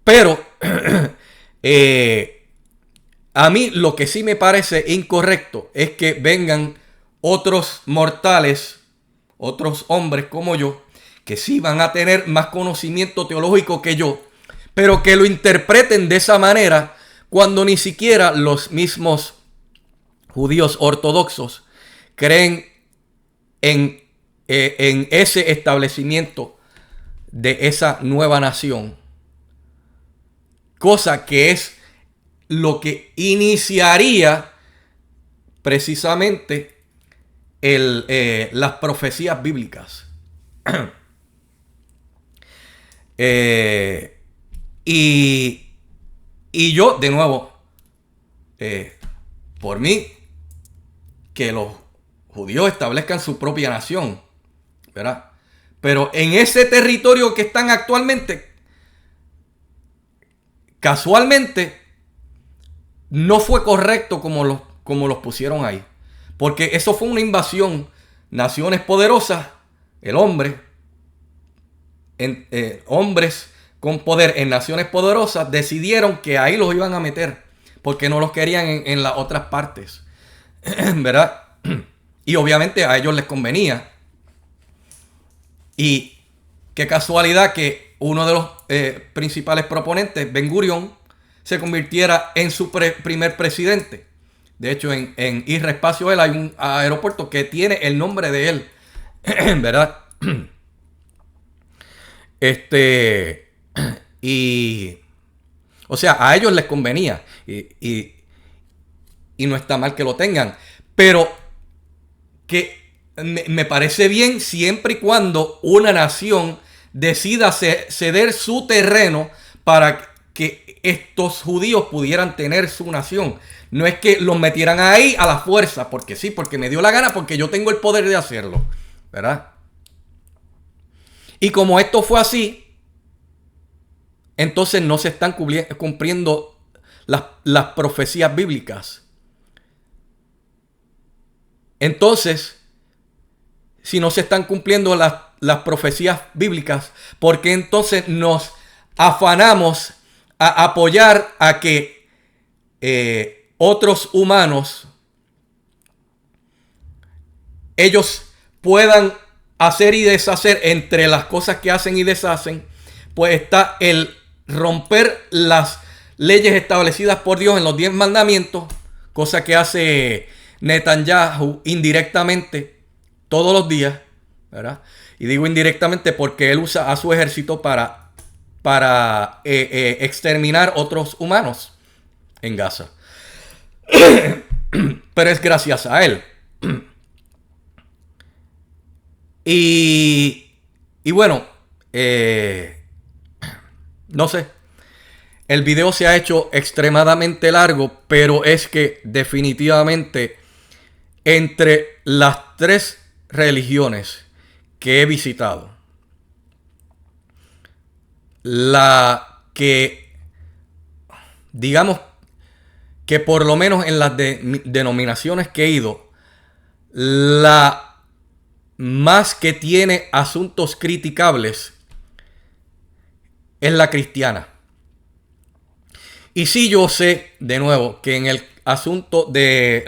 Pero a mí lo que sí me parece incorrecto es que vengan otros mortales, otros hombres como yo, que sí van a tener más conocimiento teológico que yo, pero que lo interpreten de esa manera cuando ni siquiera los mismos judíos ortodoxos creen en ese establecimiento de esa nueva nación. Cosa que es lo que iniciaría precisamente las profecías bíblicas. Y yo, de nuevo, por mí, que los judíos establezcan su propia nación, ¿verdad? Pero en ese territorio que están actualmente, casualmente, no fue correcto como los pusieron ahí. Porque eso fue una invasión. Naciones poderosas, el hombre, hombres con poder en naciones poderosas decidieron que ahí los iban a meter. Porque no los querían en las otras partes. ¿Verdad? Y obviamente a ellos les convenía. Y qué casualidad que uno de los principales proponentes, Ben Gurion, se convirtiera en su primer presidente. De hecho, en Isra Espacio Él hay un aeropuerto que tiene el nombre de él. ¿Verdad? Y o sea, a ellos les convenía. Y no está mal que lo tengan. Pero que me parece bien siempre y cuando una nación decida ceder su terreno para que estos judíos pudieran tener su nación. No es que los metieran ahí a la fuerza, porque sí, porque me dio la gana, porque yo tengo el poder de hacerlo, ¿verdad? Y como esto fue así, entonces no se están cumpliendo las profecías bíblicas. Entonces, si no se están cumpliendo las profecías bíblicas, ¿por qué entonces nos afanamos a apoyar a que otros humanos, ellos puedan hacer y deshacer? Entre las cosas que hacen y deshacen, pues está el romper las leyes establecidas por Dios en los 10 mandamientos, cosa que hace Netanyahu indirectamente todos los días, ¿verdad? Y digo indirectamente porque él usa a su ejército para exterminar otros humanos en Gaza. Pero es gracias a él. Y bueno, no sé. El video se ha hecho extremadamente largo, pero es que definitivamente entre las 3 religiones que he visitado, la que, digamos que por lo menos en las denominaciones que he ido, la más que tiene asuntos criticables es la cristiana. Y sí, yo sé, de nuevo, que en el asunto de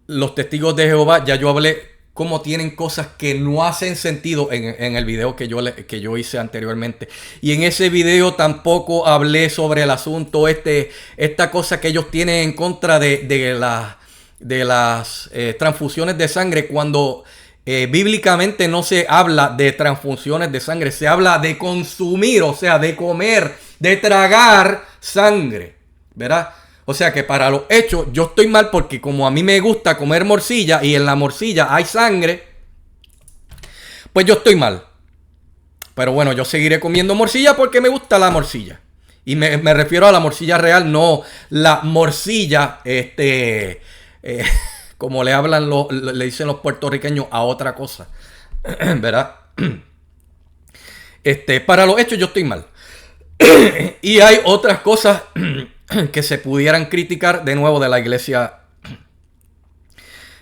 los testigos de Jehová, ya yo hablé cómo tienen cosas que no hacen sentido en el video que yo hice anteriormente. Y en ese video tampoco hablé sobre el asunto, esta cosa que ellos tienen en contra de las transfusiones de sangre, cuando bíblicamente no se habla de transfusiones de sangre, se habla de consumir, o sea, de comer, de tragar sangre, ¿verdad? O sea que para los hechos yo estoy mal, porque como a mí me gusta comer morcilla y en la morcilla hay sangre, pues yo estoy mal. Pero bueno, yo seguiré comiendo morcilla porque me gusta la morcilla, Y me refiero a la morcilla real, no la morcilla, como le hablan, le dicen los puertorriqueños, a otra cosa. ¿Verdad? Para los hechos yo estoy mal. Y hay otras cosas que se pudieran criticar de nuevo de la iglesia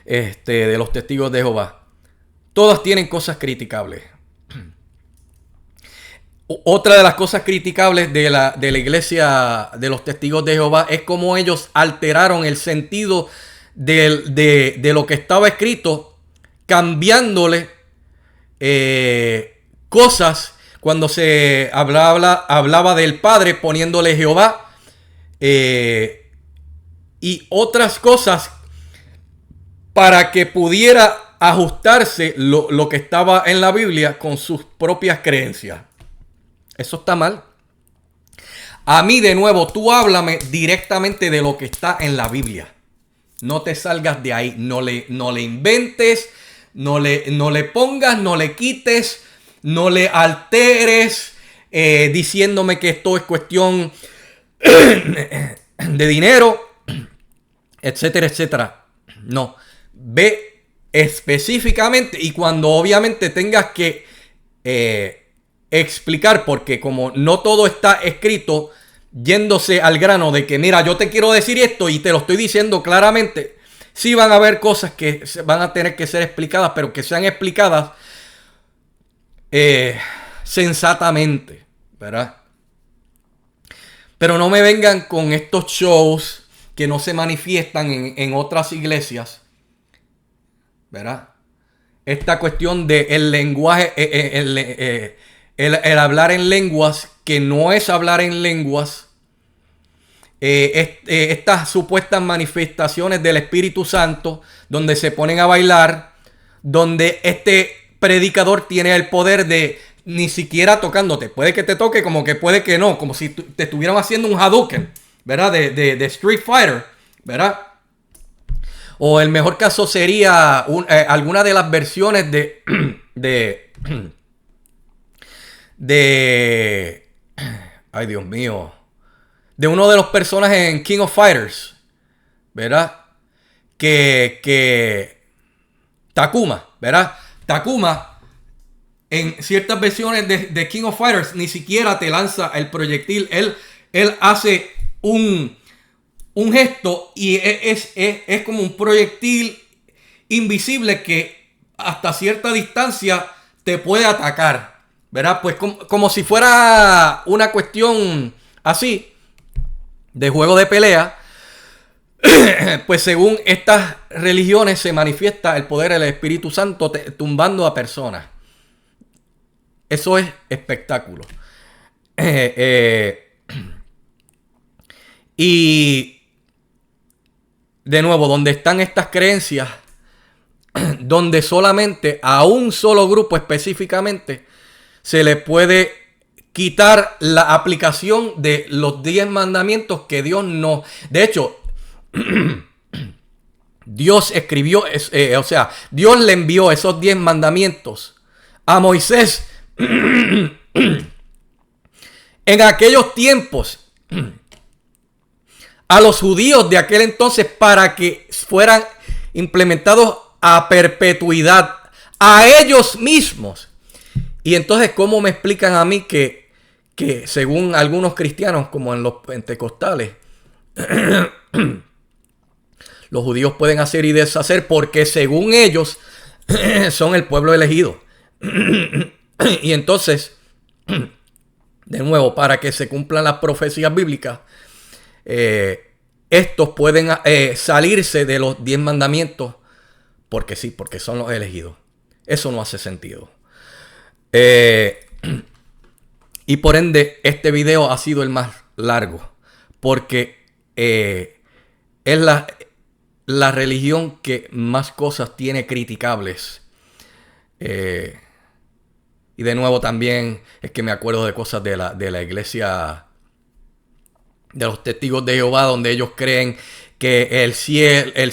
de los testigos de Jehová. Todas tienen cosas criticables. Otra de las cosas criticables de la iglesia de los testigos de Jehová es cómo ellos alteraron el sentido de lo que estaba escrito, cambiándole cosas. Cuando se hablaba del Padre, poniéndole Jehová, y otras cosas para que pudiera ajustarse lo que estaba en la Biblia con sus propias creencias. Eso está mal. A mí, de nuevo, tú háblame directamente de lo que está en la Biblia. No te salgas de ahí. No le inventes, no le pongas, no le quites, no le alteres, diciéndome que esto es cuestión de dinero, etcétera, etcétera. No. Ve específicamente, y cuando obviamente tengas que explicar, porque como no todo está escrito, yéndose al grano de que mira, yo te quiero decir esto y te lo estoy diciendo claramente, sí van a haber cosas que van a tener que ser explicadas, pero que sean explicadas sensatamente, ¿verdad? Pero no me vengan con estos shows que no se manifiestan en otras iglesias, ¿verdad? Esta cuestión del lenguaje, el hablar en lenguas, que no es hablar en lenguas, estas supuestas manifestaciones del Espíritu Santo, donde se ponen a bailar, donde este predicador tiene el poder de ni siquiera tocándote. Puede que te toque, como que puede que no, como si te estuvieran haciendo un Hadouken, ¿verdad? De Street Fighter, ¿verdad? O el mejor caso sería alguna de las versiones ay, Dios mío, de uno de los personajes en King of Fighters, ¿verdad? Que Takuma, ¿verdad? Takuma, en ciertas versiones de King of Fighters, ni siquiera te lanza el proyectil. Él hace un gesto y es como un proyectil invisible que hasta cierta distancia te puede atacar, ¿verdad? Pues como si fuera una cuestión así de juego de pelea. Pues según estas religiones se manifiesta el poder del Espíritu Santo tumbando a personas. Eso es espectáculo. Y de nuevo, donde están estas creencias, donde solamente a un solo grupo específicamente se le puede quitar la aplicación de los 10 mandamientos que Dios no... De hecho, Dios escribió, Dios le envió esos 10 mandamientos a Moisés en aquellos tiempos a los judíos de aquel entonces para que fueran implementados a perpetuidad a ellos mismos. Y entonces, ¿cómo me explican a mí que según algunos cristianos, como en los pentecostales, los judíos pueden hacer y deshacer porque según ellos son el pueblo elegido? Y entonces, de nuevo, para que se cumplan las profecías bíblicas, estos pueden salirse de los 10 mandamientos porque sí, porque son los elegidos. Eso no hace sentido. Y por ende, este video ha sido el más largo porque es la religión que más cosas tiene criticables. Y de nuevo también es que me acuerdo de cosas de la iglesia de los testigos de Jehová, donde ellos creen que el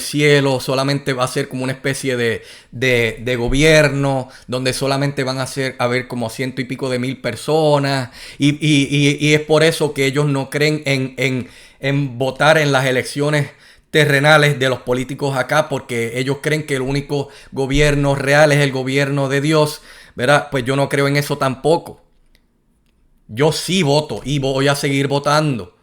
cielo solamente va a ser como una especie de gobierno donde solamente van a haber como 100 y pico de mil personas y es por eso que ellos no creen en votar en las elecciones terrenales de los políticos acá, porque ellos creen que el único gobierno real es el gobierno de Dios, ¿verdad? Pues yo no creo en eso tampoco. Yo sí voto y voy a seguir votando.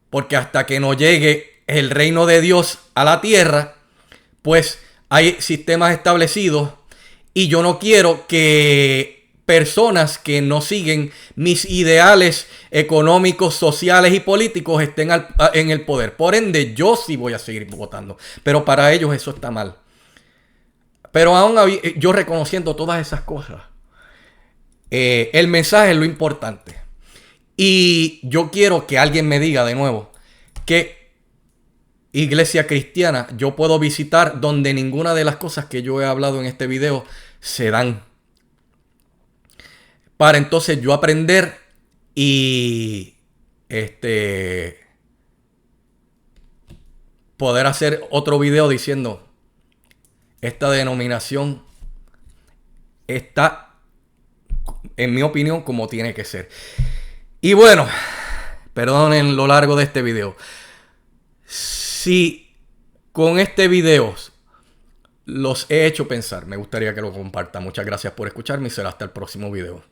Porque hasta que no llegue el reino de Dios a la tierra, pues hay sistemas establecidos y yo no quiero que personas que no siguen mis ideales económicos, sociales y políticos estén en el poder. Por ende, yo sí voy a seguir votando. Pero para ellos eso está mal. Pero aún yo reconociendo todas esas cosas, el mensaje es lo importante. Y yo quiero que alguien me diga de nuevo qué iglesia cristiana yo puedo visitar donde ninguna de las cosas que yo he hablado en este video se dan. Para entonces yo aprender y poder hacer otro video diciendo: esta denominación está, en mi opinión, como tiene que ser. Y bueno, perdonen lo largo de este video. Si con este video los he hecho pensar, me gustaría que lo compartan. Muchas gracias por escucharme y será hasta el próximo video.